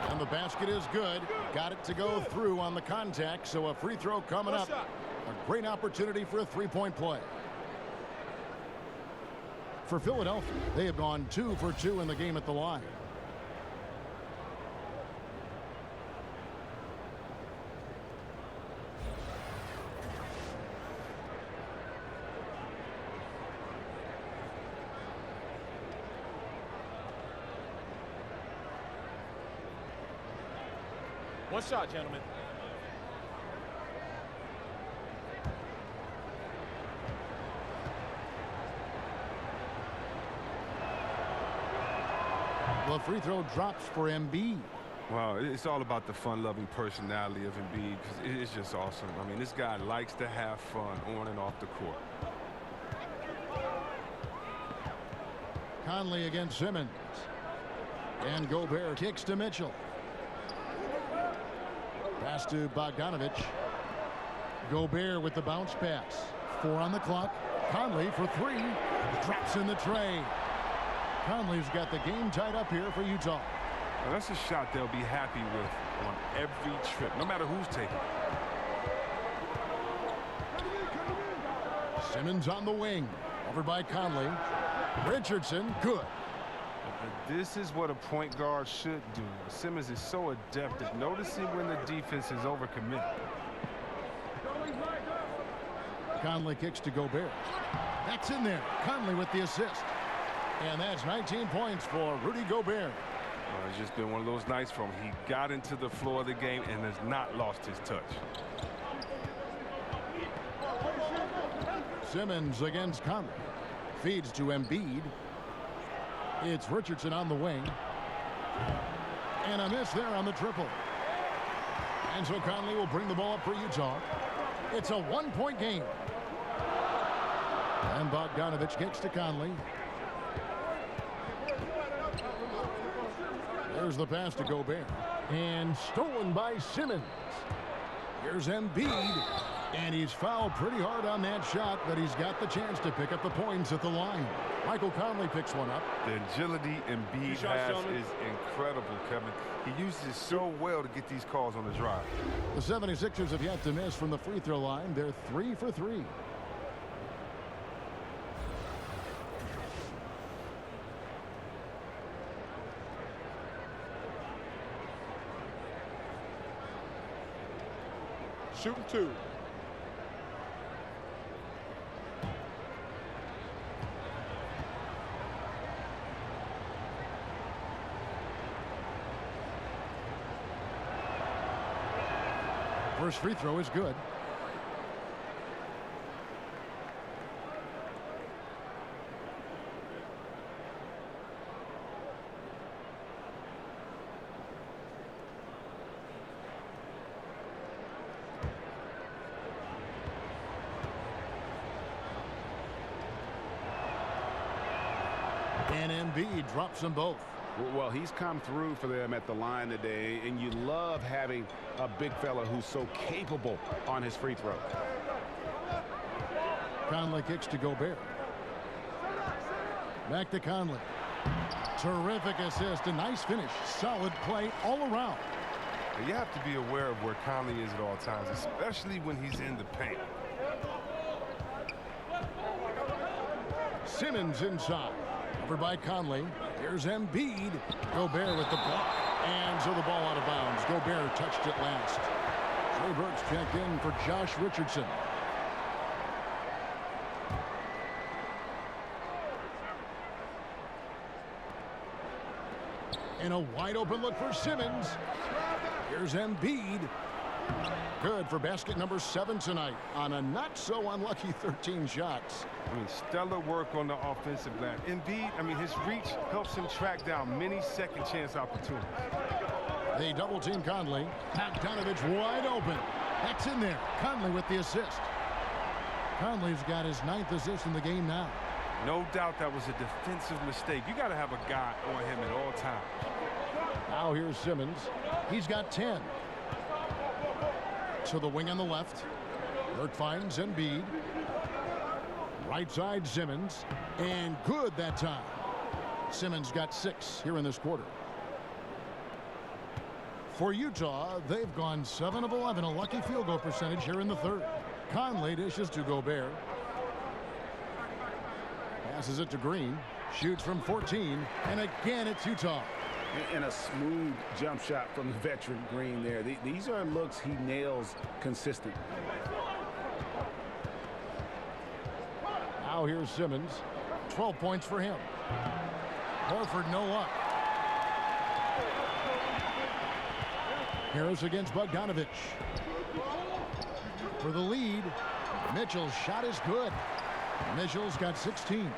And the basket is good. Got it to go through on the contact, so a free throw coming up. A great opportunity for a three-point play. For Philadelphia, they have gone 2 for 2 in the game at the line. One shot, gentlemen. Well, free throw drops for Embiid. Wow, it's all about the fun-loving personality of Embiid, because it's just awesome. I mean, this guy likes to have fun on and off the court. Conley against Simmons. And Gobert kicks to Mitchell. Pass to Bogdanovich. Gobert with the bounce pass. 4 on the clock. Conley for 3. Drops in the tray. Conley's got the game tied up here for Utah. Now, that's a shot they'll be happy with on every trip, no matter who's taking it. Simmons on the wing. Over by Conley. Richardson, good. This is what a point guard should do. Simmons is so adept at noticing when the defense is overcommitted. Conley kicks to Gobert. That's in there. Conley with the assist. And that's 19 points for Rudy Gobert. It's just been one of those nights from he got into the floor of the game and has not lost his touch. Simmons against Conley. Feeds to Embiid. It's Richardson on the wing. And a miss there on the triple. And so Conley will bring the ball up for Utah. It's a one-point game. And Bogdanovich gets to Conley. There's the pass to Gobert. And stolen by Simmons. Here's Embiid. And he's fouled pretty hard on that shot, but he's got the chance to pick up the points at the line. Michael Conley picks one up. The agility Embiid has is incredible, Kevin. He uses it so well to get these calls on the drive. The 76ers have yet to miss from the free throw line. They're 3 for 3. Shooting 2. First free throw is good. And Embiid drops them both. Well, he's come through for them at the line today, and you love having a big fella who's so capable on his free throw. Conley kicks to Gobert. Back to Conley. Terrific assist, a nice finish. Solid play all around. You have to be aware of where Conley is at all times, especially when he's in the paint. Simmons inside. Over by Conley. Here's Embiid. Gobert with the block. And so the ball out of bounds. Gobert touched it last. Trey Burks checked in for Josh Richardson. And a wide open look for Simmons. Here's Embiid. Good for basket number 7 tonight on a not so unlucky 13 shots. I mean, stellar work on the offensive glass. Embiid, I mean, his reach helps him track down many second chance opportunities. They double team Conley. Bogdanovich wide open. That's in there. Conley with the assist. Conley's got his 9th assist in the game now. No doubt that was a defensive mistake. You got to have a guy on him at all times. Now here's Simmons. He's got 10. To the wing on the left. Burke finds Embiid. Right side Simmons. And good that time. Simmons got 6 here in this quarter. For Utah, they've gone 7 of 11, a lucky field goal percentage here in the third. Conley dishes to Gobert. Passes it to Green. Shoots from 14. And again, it's Utah. And a smooth jump shot from the veteran Green there. These are looks he nails consistent. Now here's Simmons. 12 points for him. Horford no luck. Harris against Bogdanovich. For the lead. Mitchell's shot is good. Mitchell's got 16.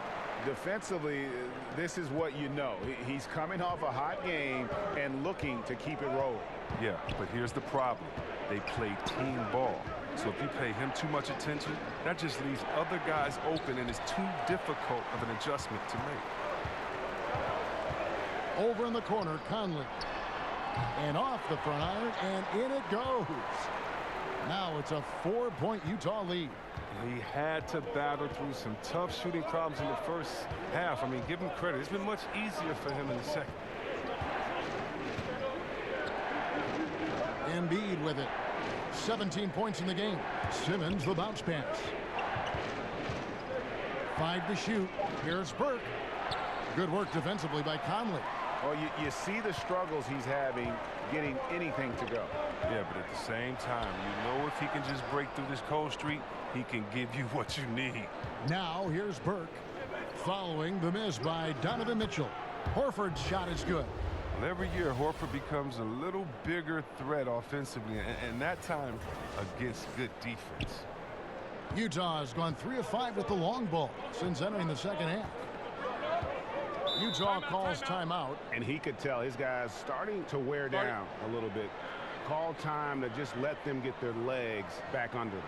Defensively, this is what you know. He's coming off a hot game and looking to keep it rolling. Yeah, but here's the problem. They play team ball. So if you pay him too much attention, that just leaves other guys open, and it's too difficult of an adjustment to make. Over in the corner, Conley. And off the front iron, and in it goes. Now it's a 4-point Utah lead. He had to battle through some tough shooting problems in the first half. I mean, give him credit. It's been much easier for him in the second. Embiid with it. 17 points in the game. Simmons the bounce pass. 5 to shoot. Here's Burke. Good work defensively by Conley. Well, you see the struggles he's having getting anything to go. Yeah, but at the same time, you know if he can just break through this cold streak, he can give you what you need. Now here's Burke. Following the miss by Donovan Mitchell. Horford's shot is good. Well, every year, Horford becomes a little bigger threat offensively, and that time against good defense. Utah has gone 3 of 5 with the long ball since entering the second half. Utah calls timeout. And he could tell his guys starting to wear down a little bit. Call time to just let them get their legs back under them.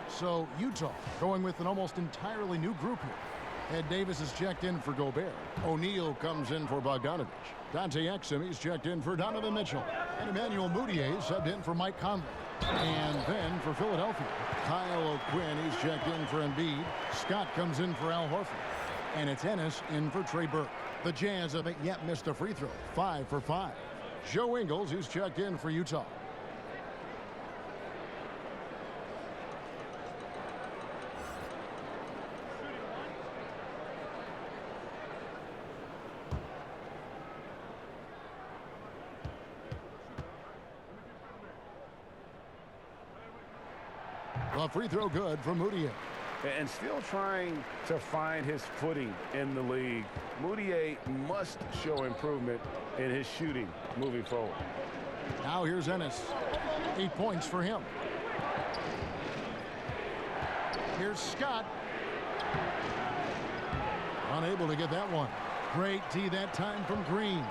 So Utah going with an almost entirely new group here. Ed Davis is checked in for Gobert. O'Neal comes in for Bogdanovich. Dante Exum, he's checked in for Donovan Mitchell. And Emmanuel Mudiay subbed in for Mike Conley. And then for Philadelphia, Kyle O'Quinn, he's checked in for Embiid. Scott comes in for Al Horford. And it's Ennis in for Trey Burke. The Jazz haven't yet missed a free throw. 5 for 5. Joe Ingles, who's checked in for Utah. A free throw good from Mudiay. And still trying to find his footing in the league. Mudiay must show improvement in his shooting moving forward. Now here's Ennis. 8 points for him. Here's Scott. Unable to get that one. Great D that time from Green.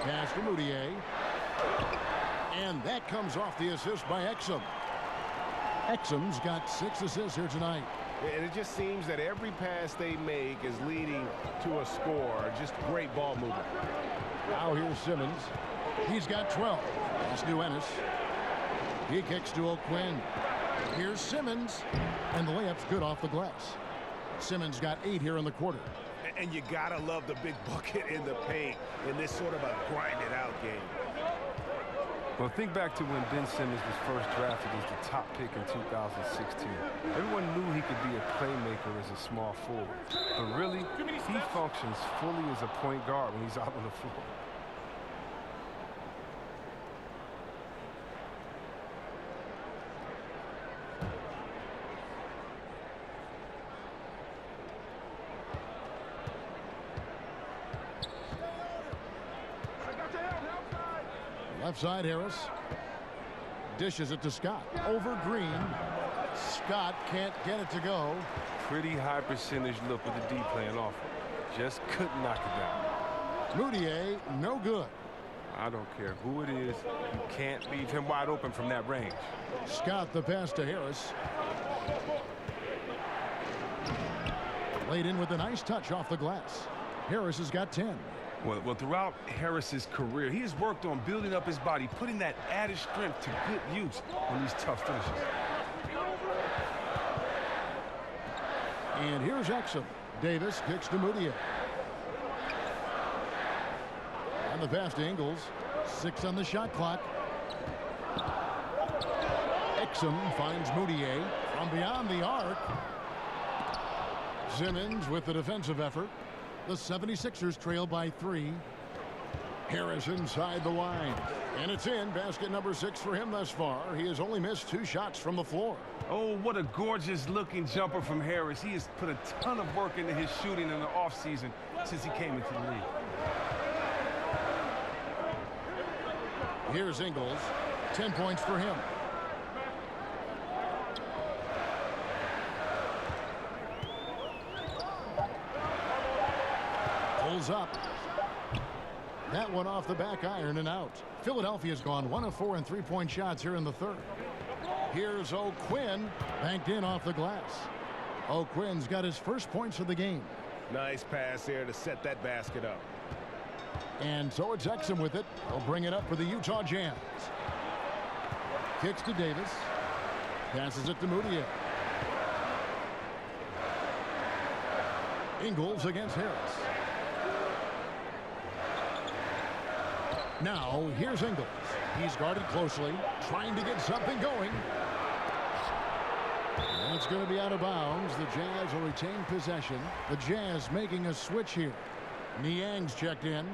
Pass for Mudiay. And that comes off the assist by Exum. Exum's got 6 assists here tonight. And it just seems that every pass they make is leading to a score. Just great ball movement. Now here's Simmons. He's got 12. That's to Ennis. He kicks to O'Quinn. Here's Simmons. And the layup's good off the glass. Simmons got 8 here in the quarter. And you gotta love the big bucket in the paint in this sort of a grinded out game. Well, think back to when Ben Simmons was first drafted as the top pick in 2016. Everyone knew he could be a playmaker as a small forward. But really, he functions fully as a point guard when he's out on the floor. Left side, Harris. Dishes it to Scott. Over Green. Scott can't get it to go. Pretty high percentage look with the D playing off. Just couldn't knock it down. Mudiay, no good. I don't care who it is. You can't leave him wide open from that range. Scott the pass to Harris. Laid in with a nice touch off the glass. Harris has got 10. Well, throughout Harris's career, he has worked on building up his body, putting that added strength to good use on these tough finishes. And here's Exum. Davis kicks to Mudiay. On the pass to Ingles. 6 on the shot clock. Exum finds Mudiay from beyond the arc. Simmons with the defensive effort. The 76ers trail by 3. Harris inside the line. And it's in. Basket number 6 for him thus far. He has only missed 2 shots from the floor. Oh, what a gorgeous looking jumper from Harris. He has put a ton of work into his shooting in the offseason since he came into the league. Here's Ingles. 10 points for him. Pulls up. That one off the back iron and out. Philadelphia's gone 1 of 4 in 3-point shots here in the third. Here's O'Quinn, banked in off the glass. O'Quinn's got his first points of the game. Nice pass here to set that basket up. And so it's Exum with it. He'll bring it up for the Utah Jazz. Kicks to Davis. Passes it to Mudiay. Ingles against Harris. Now, here's Ingles. He's guarded closely, trying to get something going. That's going to be out of bounds. The Jazz will retain possession. The Jazz making a switch here. Niang's checked in.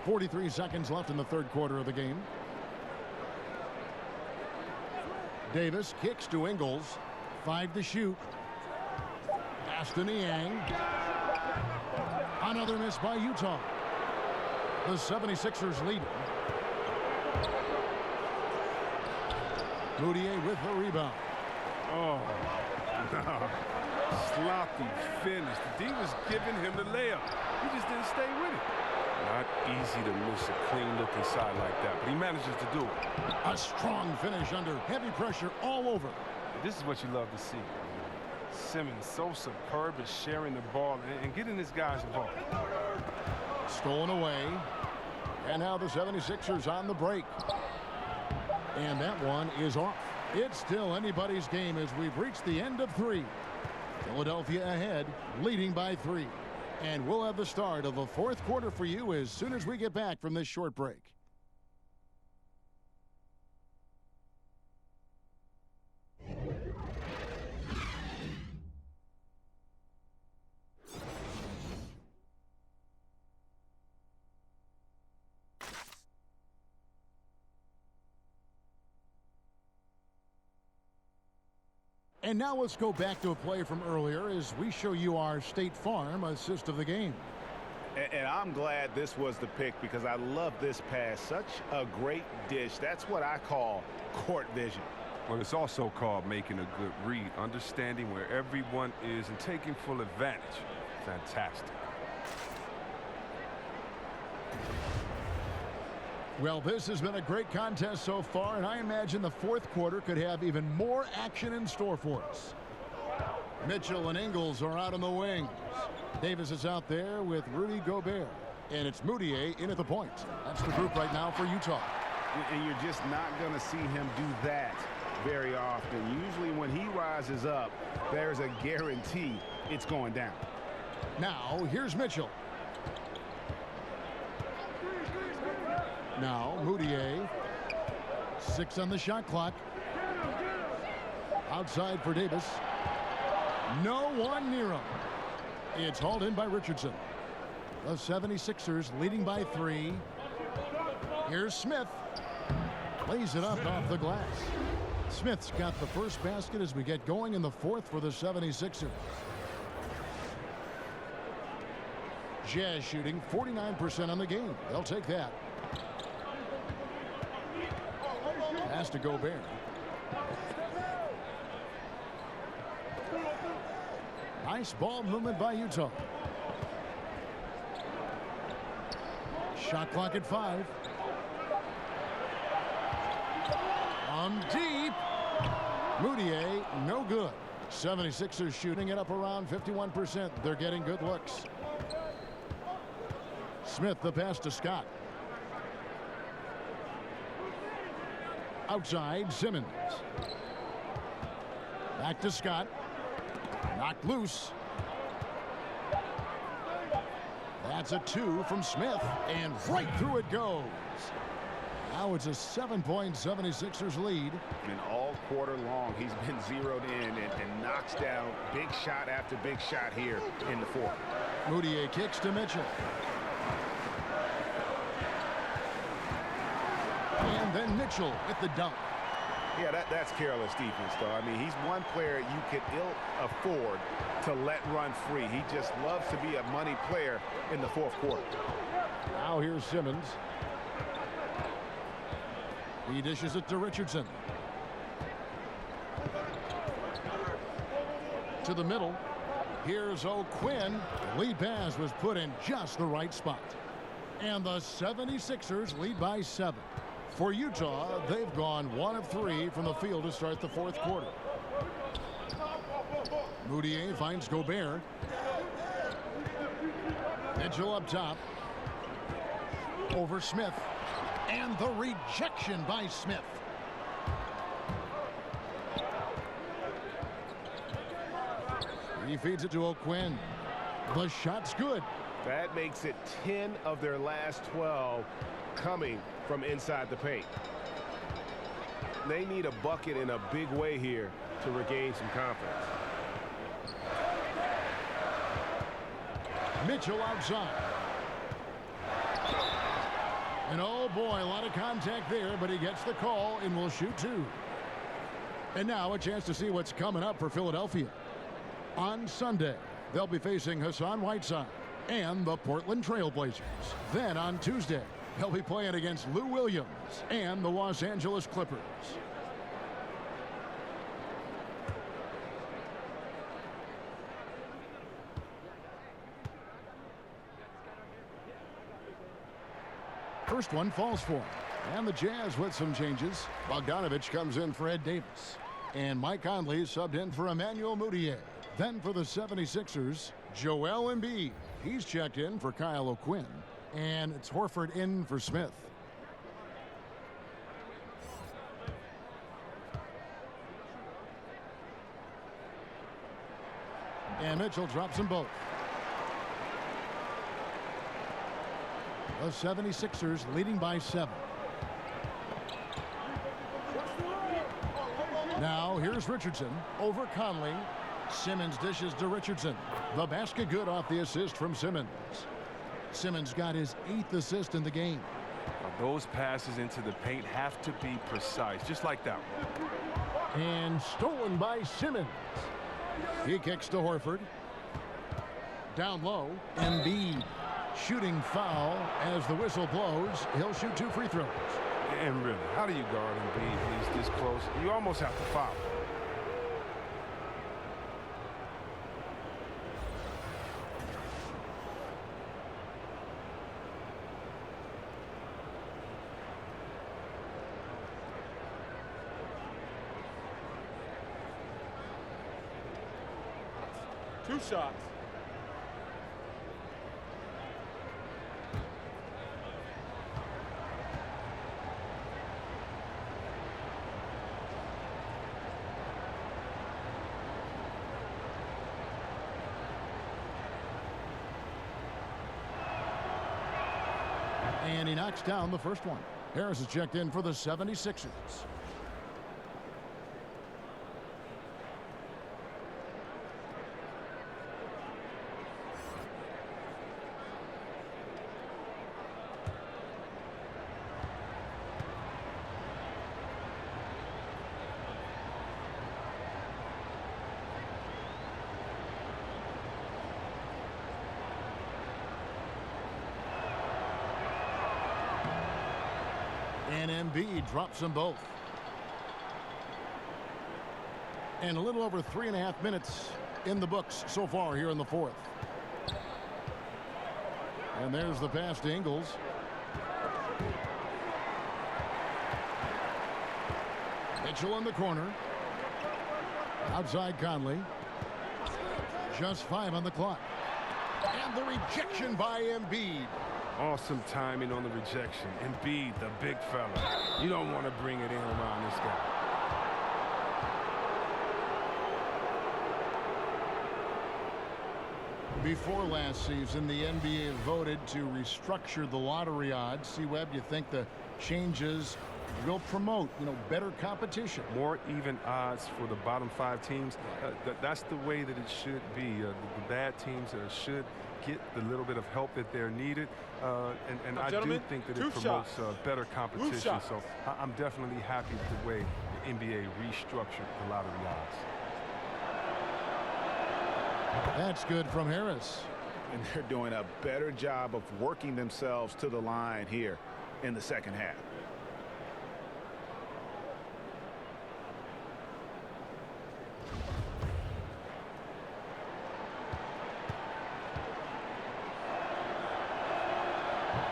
.43 seconds left in the third quarter of the game. Davis kicks to Ingles. 5 to shoot. Pass to Niang. Another miss by Utah. The 76ers lead. Moutier with the rebound. Oh, no. Sloppy finish. The D was giving him the layup. He just didn't stay with it. Not easy to miss a clean-looking side like that, but he manages to do it. A strong finish under heavy pressure all over. This is what you love to see. Simmons so superb at sharing the ball and getting his guys involved. Stolen away. And now the 76ers on the break. And that one is off. It's still anybody's game as we've reached the end of 3. Philadelphia ahead, leading by 3. And we'll have the start of the 4th quarter for you as soon as we get back from this short break. And now let's go back to a play from earlier as we show you our State Farm assist of the game. And I'm glad this was the pick because I love this pass. Such a great dish. That's what I call court vision. Well, it's also called making a good read, understanding where everyone is and taking full advantage. Fantastic. Well, this has been a great contest so far, and I imagine the 4th quarter could have even more action in store for us. Mitchell and Ingles are out on the wings. Davis is out there with Rudy Gobert, and it's Moutier in at the point. That's the group right now for Utah. And you're just not going to see him do that very often. Usually when he rises up, there's a guarantee it's going down. Now, here's Mitchell. Now, Moutier. 6 on the shot clock. Outside for Davis. No one near him. It's hauled in by Richardson. The 76ers leading by 3. Here's Smith. Lays it up off the glass. Smith's got the first basket as we get going in the 4th for the 76ers. Jazz shooting 49% on the game. They'll take that. Pass to Gobert. Nice ball movement by Utah. Shot clock at 5. Deep. Moutier, no good. 76ers shooting it up around 51%. They're getting good looks. Smith the pass to Scott. Outside, Simmons. Back to Scott. Knocked loose. That's a 2 from Smith, and right through it goes. Now it's a 7-point 76ers lead. And all quarter long, he's been zeroed in and knocks down big shot after big shot here in the 4th. Moutier kicks to Mitchell. And then Mitchell with the dunk. Yeah, that's careless defense, though. I mean, he's one player you could ill afford to let run free. He just loves to be a money player in the 4th quarter. Now here's Simmons. He dishes it to Richardson. To the middle. Here's O'Quinn. The lead pass was put in just the right spot. And the 76ers lead by 7. For Utah, they've gone 1 of 3 from the field to start the 4th quarter. Moutier finds Gobert. Mitchell up top. Over Smith. And the rejection by Smith. He feeds it to O'Quinn. The shot's good. That makes it 10 of their last 12 coming from inside the paint. They need a bucket in a big way here to regain some confidence. Mitchell outside. And oh boy, a lot of contact there, but he gets the call and will shoot 2. And now a chance to see what's coming up for Philadelphia. On Sunday, they'll be facing Hassan Whiteside and the Portland Trail Blazers. Then on Tuesday, they'll be playing against Lou Williams and the Los Angeles Clippers. First one falls for him. And the Jazz with some changes. Bogdanovich comes in for Ed Davis. And Mike Conley subbed in for Emmanuel Mudiay. Then for the 76ers, Joel Embiid. He's checked in for Kyle O'Quinn. And it's Horford in for Smith. And Mitchell drops them both. The 76ers leading by 7. Now here's Richardson over Conley. Simmons dishes to Richardson. The basket good off the assist from Simmons. Simmons got his 8th assist in the game. Those passes into the paint have to be precise, just like that one. And stolen by Simmons. He kicks to Horford. Down low, Embiid. Shooting foul as the whistle blows. He'll shoot 2 free throws. And really, how do you guard Embiid when he's this close? You almost have to foul. Two shots. And he knocks down the first one. Harris is checked in for the 76ers. And Embiid drops them both. And a little over 3.5 minutes in the books so far here in the 4th. And there's the pass to Ingles. Mitchell in the corner. Outside Conley. Just 5 on the clock. And the rejection by Embiid. Awesome timing on the rejection. Embiid, the big fella. You don't want to bring it in around this guy. Before last season, the NBA voted to restructure the lottery odds. See, Webb, you think the changes will promote, better competition? More even odds for the bottom 5 teams. That's the way that it should be. The bad teams should get the little bit of help that they're needed. And I do think that it promotes better competition. So I'm definitely happy with the way the NBA restructured the lottery odds. That's good from Harris. And they're doing a better job of working themselves to the line here in the second half.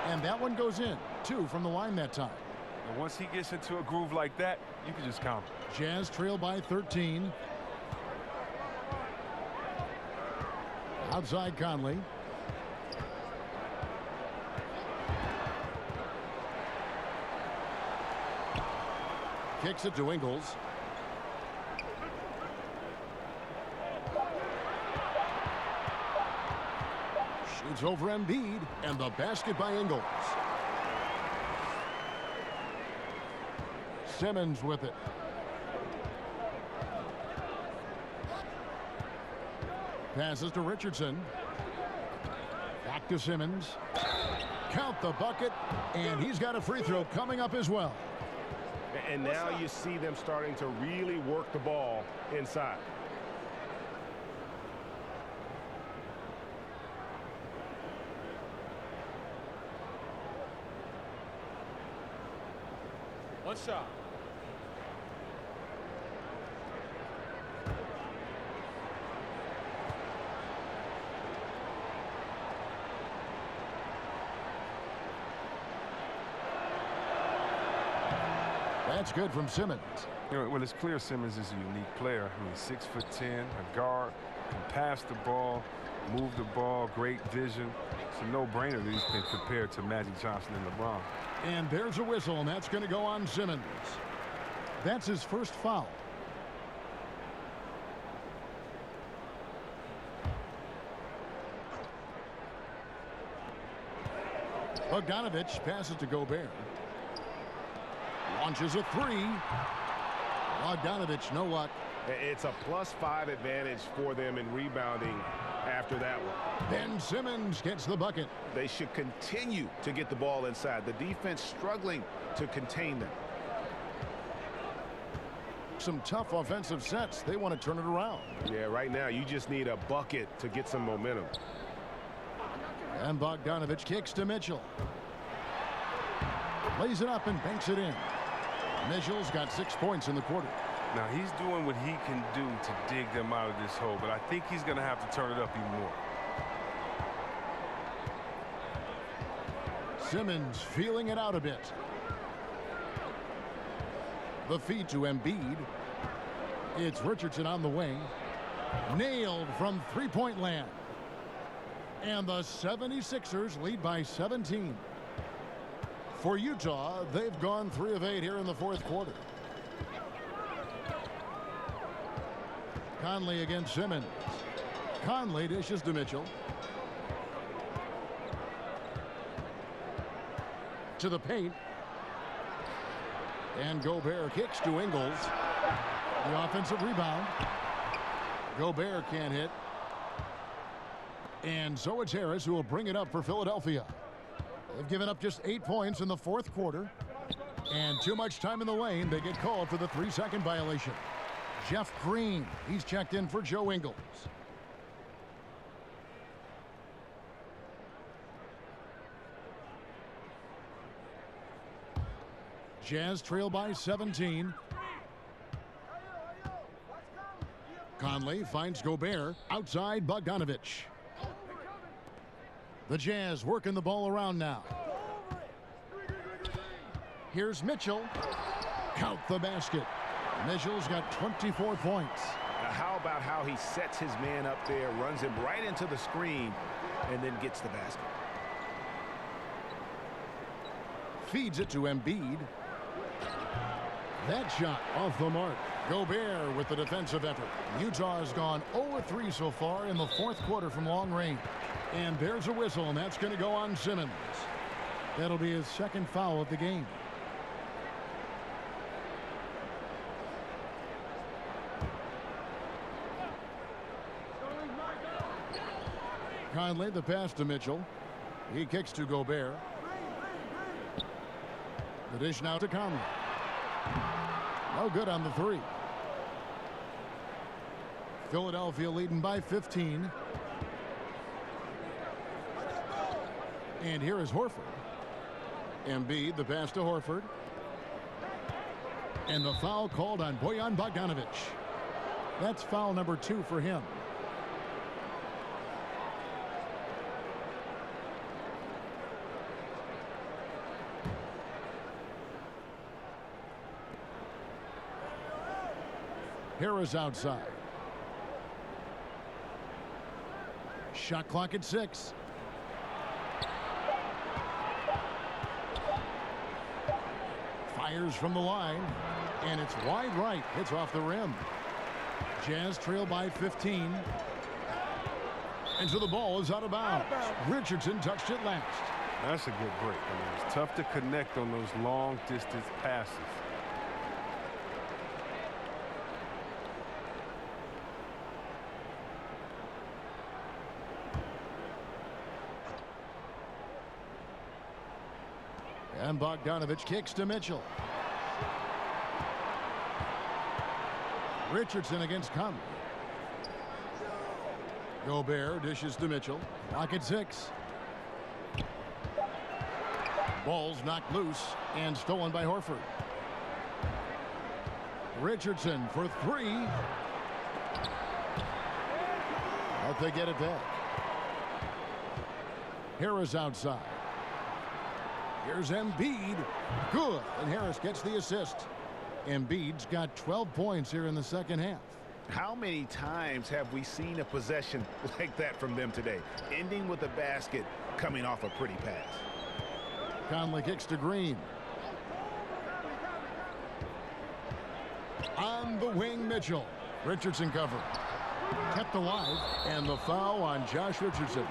And that one goes in. 2 from the line that time. And once he gets into a groove like that, you can just count him. Jazz trail by 13. Outside Conley. Kicks it to Ingles. Shoots over Embiid, and the basket by Ingles. Simmons with it. Passes to Richardson. Back to Simmons. Count the bucket, and he's got a free throw coming up as well. And now you see them starting to really work the ball inside. One shot. That's good from Simmons. Well, it's clear Simmons is a unique player. I mean, 6'10", a guard, can pass the ball, move the ball, great vision. It's a no-brainer that he's been compared to Magic Johnson and LeBron. And there's a whistle, and that's going to go on Simmons. That's his first foul. Bogdanovich passes to Gobert. Launches a three. Bogdanovich, no luck. It's a +5 advantage for them in rebounding after that one. Ben Simmons gets the bucket. They should continue to get the ball inside. The defense struggling to contain them. Some tough offensive sets. They want to turn it around. Yeah, right now you just need a bucket to get some momentum. And Bogdanovich kicks to Mitchell. Lays it up and banks it in. Mitchell's got 6 points in the quarter. Now, he's doing what he can do to dig them out of this hole, but I think he's going to have to turn it up even more. Simmons feeling it out a bit. The feed to Embiid. It's Richardson on the wing. Nailed from three-point land. And the 76ers lead by 17. For Utah, they've gone 3 of 8 here in the fourth quarter. Conley against Simmons. Conley dishes to Mitchell. To the paint. And Gobert kicks to Ingles. The offensive rebound. Gobert can't hit. And so it's Harris who will bring it up for Philadelphia. They've given up just 8 points in the fourth quarter. And too much time in the lane. They get called for the 3-second violation. Jeff Green, he's checked in for Joe Ingles. Jazz trail by 17. Conley finds Gobert outside Bogdanovich. The Jazz working the ball around now. Here's Mitchell. Count the basket. Mitchell's got 24 points. Now how about how he sets his man up there, runs him right into the screen, and then gets the basket. Feeds it to Embiid. That shot off the mark. Gobert with the defensive effort. Utah has gone 0-3 so far in the fourth quarter from long range. And there's a whistle, and that's going to go on Simmons. That'll be his second foul of the game. Conley, the pass to Mitchell. He kicks to Gobert. The dish now to Conley. No good on the three. Philadelphia leading by 15. And here is Horford. Embiid, the pass to Horford. And the foul called on Bojan Bogdanovich. That's foul number 2 for him. Harris outside. Shot clock at 6. Fires from the line, and it's wide right. Hits off the rim. Jazz trail by 15. And so the ball is out of bounds. Richardson touched it last. That's a good break. I mean, it's tough to connect on those long distance passes. And Bogdanovich kicks to Mitchell. Richardson against Conley. Gobert dishes to Mitchell. Lock at 6. Ball's knocked loose and stolen by Horford. Richardson for 3. But they get it back. Harris outside. Here's Embiid. Good. And Harris gets the assist. Embiid's got 12 points here in the second half. How many times have we seen a possession like that from them today, ending with a basket coming off a pretty pass? Conley kicks to Green. On the wing, Mitchell. Richardson covered. Kept alive, and the foul on Josh Richardson.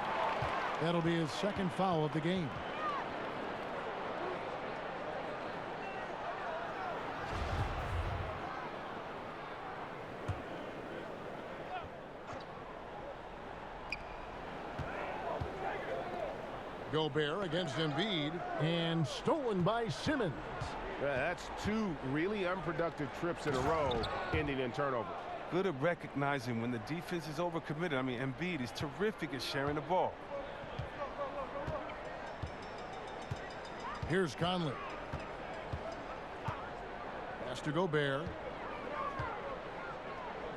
That'll be his second foul of the game. Gobert against Embiid, and stolen by Simmons. That's 2 really unproductive trips in a row, ending in turnovers. Good at recognizing when the defense is overcommitted. I mean, Embiid is terrific at sharing the ball. Here's Conley. Pass to Gobert.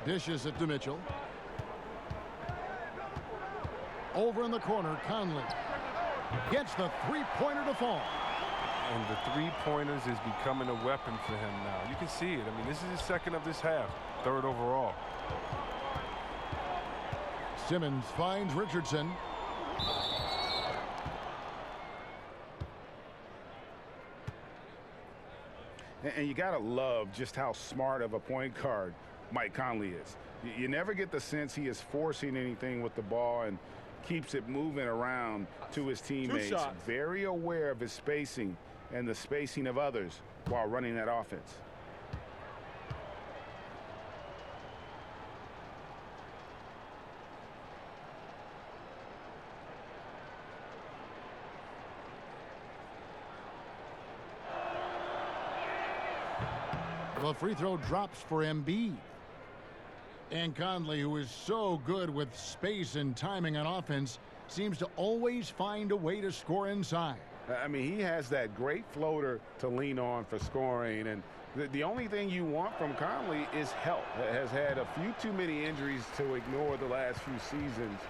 Dishes it to Mitchell. Over in the corner, Conley gets the three-pointer to fall. And the three-pointers is becoming a weapon for him now. You can see it. I mean, this is his second of this half, 3rd overall. Simmons finds Richardson. And you got to love just how smart of a point guard Mike Conley is. You never get the sense he is forcing anything with the ball and keeps it moving around to his teammates. Very aware of his spacing and the spacing of others while running that offense. The free throw drops for Embiid. And Conley, who is so good with space and timing on offense, seems to always find a way to score inside. I mean, he has that great floater to lean on for scoring. And the only thing you want from Conley is help. Has had a few too many injuries to ignore the last few seasons.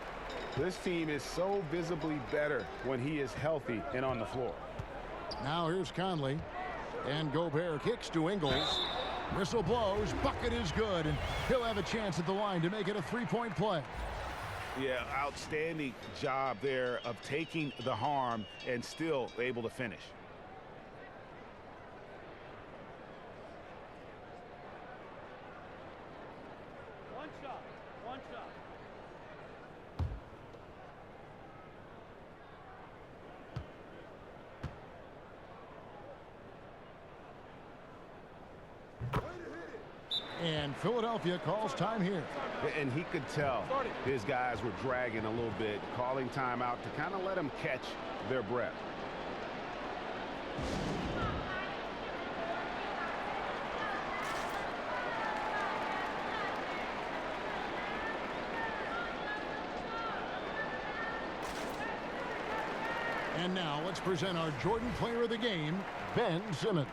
This team is so visibly better when he is healthy and on the floor. Now here's Conley. And Gobert kicks to Ingles. Whistle blows. Bucket is good. And he'll have a chance at the line to make it a three-point play. Yeah, outstanding job there of taking the harm and still able to finish. One shot. And Philadelphia calls time here. And he could tell his guys were dragging a little bit, calling timeout to kind of let them catch their breath. And now let's present our Jordan Player of the Game, Ben Simmons.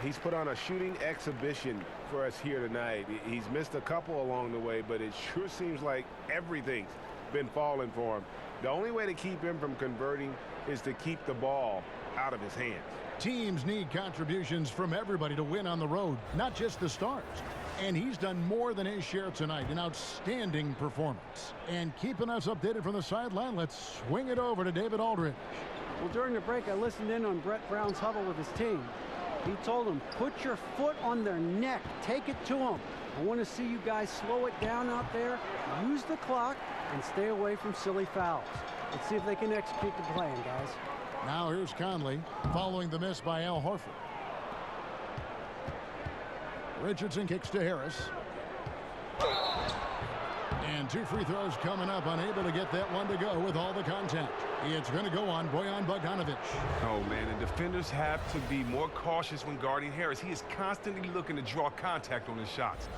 He's put on a shooting exhibition for us here tonight. He's missed a couple along the way, but it sure seems like everything's been falling for him. The only way to keep him from converting is to keep the ball out of his hands. Teams need contributions from everybody to win on the road, not just the stars. And he's done more than his share tonight. An outstanding performance. And keeping us updated from the sideline, let's swing it over to David Aldridge. Well, during the break, I listened in on Brett Brown's huddle with his team. He told them, put your foot on their neck. Take it to them. I want to see you guys slow it down out there, use the clock, and stay away from silly fouls. Let's see if they can execute the plan, guys. Now here's Conley, following the miss by Al Horford. Richardson kicks to Harris. And 2 free throws coming up, unable to get that one to go with all the contact. It's going to go on Bojan Bogdanovic. Oh, man, and defenders have to be more cautious when guarding Harris. He is constantly looking to draw contact on his shots.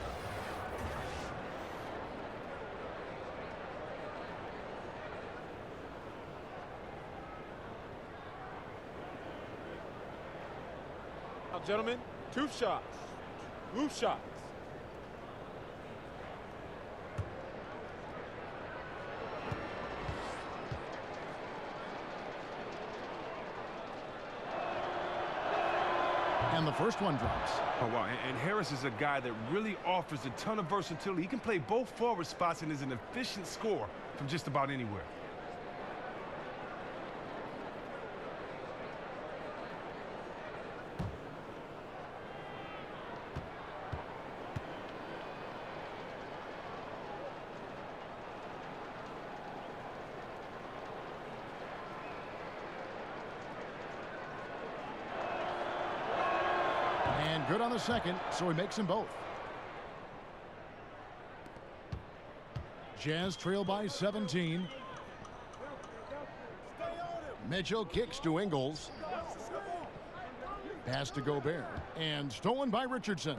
gentlemen, 2 shots. Roof shots. And the first one drops. Oh, wow. And Harris is a guy that really offers a ton of versatility. He can play both forward spots and is an efficient scorer from just about anywhere. And good on the second, so he makes them both. Jazz trail by 17. Mitchell kicks to Ingles. Pass to Gobert. And stolen by Richardson.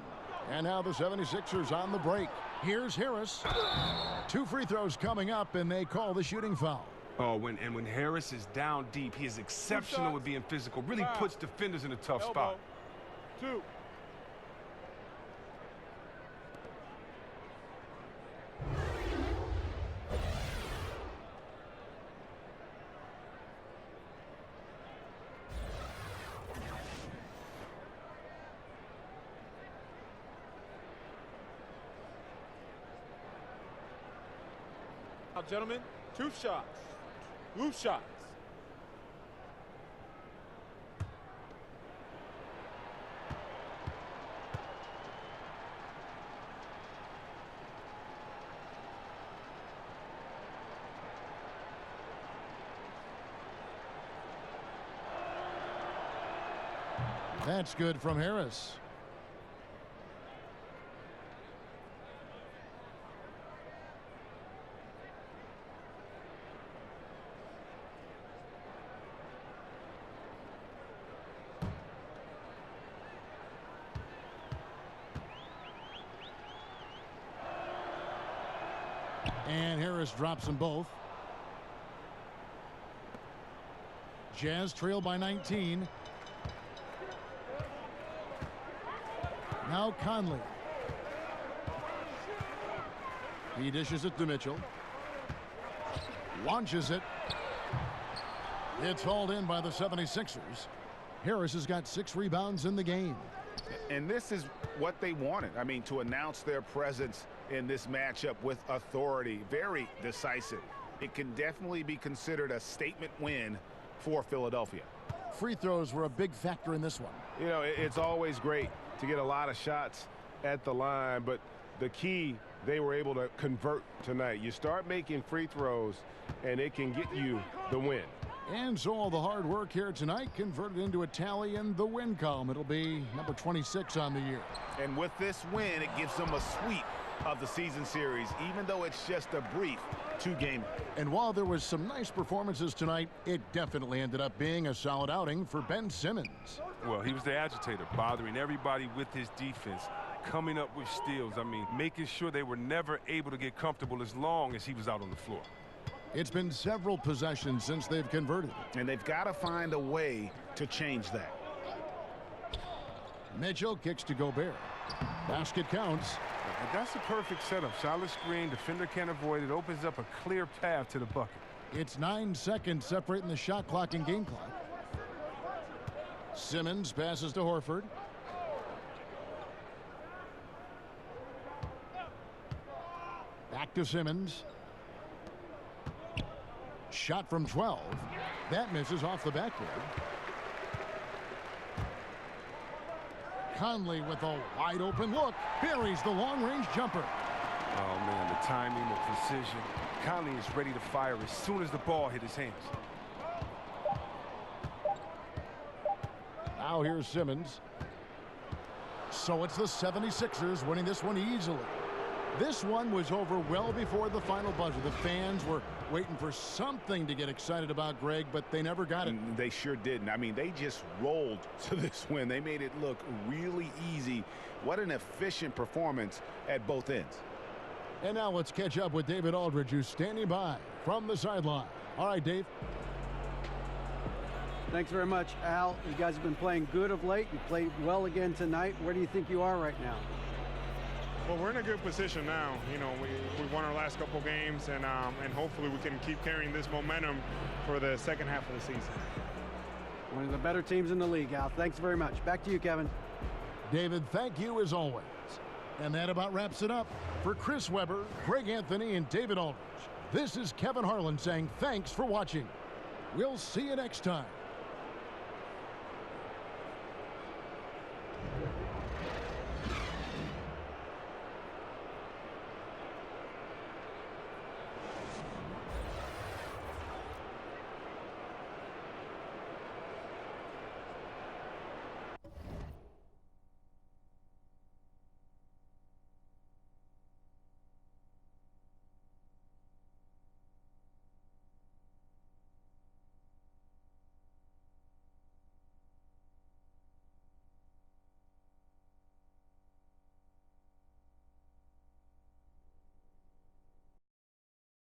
And now the 76ers on the break. Here's Harris. 2 free throws coming up, and they call the shooting foul. Oh, when Harris is down deep, he is exceptional with being physical. Really puts defenders in a tough spot. 2. Now, gentlemen, 2 shots. Roof shots. That's good from Harris. And Harris drops them both. Jazz trail by 19. Now Conley. He dishes it to Mitchell. Launches it. It's hauled in by the 76ers. Harris has got 6 rebounds in the game. And this is what they wanted. I mean, to announce their presence in this matchup with authority. Very decisive. It can definitely be considered a statement win for Philadelphia. Free throws were a big factor in this one. You know, it's always great to get a lot of shots at the line, but the key, they were able to convert tonight. You start making free throws, and it can get you the win. And so all the hard work here tonight converted into a tally in the win column. It'll be number 26 on the year. And with this win, it gives them a sweep of the season series, even though it's just a brief 2-game. And while there was some nice performances tonight, it definitely ended up being a solid outing for Ben Simmons. Well, he was the agitator, bothering everybody with his defense, coming up with steals. I mean, making sure they were never able to get comfortable as long as he was out on the floor. It's been several possessions since they've converted. And they've got to find a way to change that. Mitchell kicks to Gobert. Basket counts. And that's a perfect setup. Solid screen, defender can't avoid it. Opens up a clear path to the bucket. It's 9 seconds separating the shot clock and game clock. Simmons passes to Horford. Back to Simmons. Shot from 12. That misses off the backboard. Conley with a wide open look. Buries the long-range jumper. Oh, man, the timing, the precision. Conley is ready to fire as soon as the ball hit his hands. Now here's Simmons. So it's the 76ers winning this one easily. This one was over well before the final buzzer. The fans were waiting for something to get excited about, Greg, but they never got it. They sure didn't. I mean, they just rolled to this win. They made it look really easy. What an efficient performance at both ends. And now let's catch up with David Aldridge, who's standing by from the sideline. All right, Dave. Thanks very much, Al. You guys have been playing good of late. You played well again tonight. Where do you think you are right now? Well, we're in a good position now. You know, we won our last couple games, and hopefully we can keep carrying this momentum for the second half of the season. One of the better teams in the league, Al. Thanks very much. Back to you, Kevin. David, thank you as always. And that about wraps it up. For Chris Webber, Greg Anthony, and David Aldridge, this is Kevin Harlan saying thanks for watching. We'll see you next time.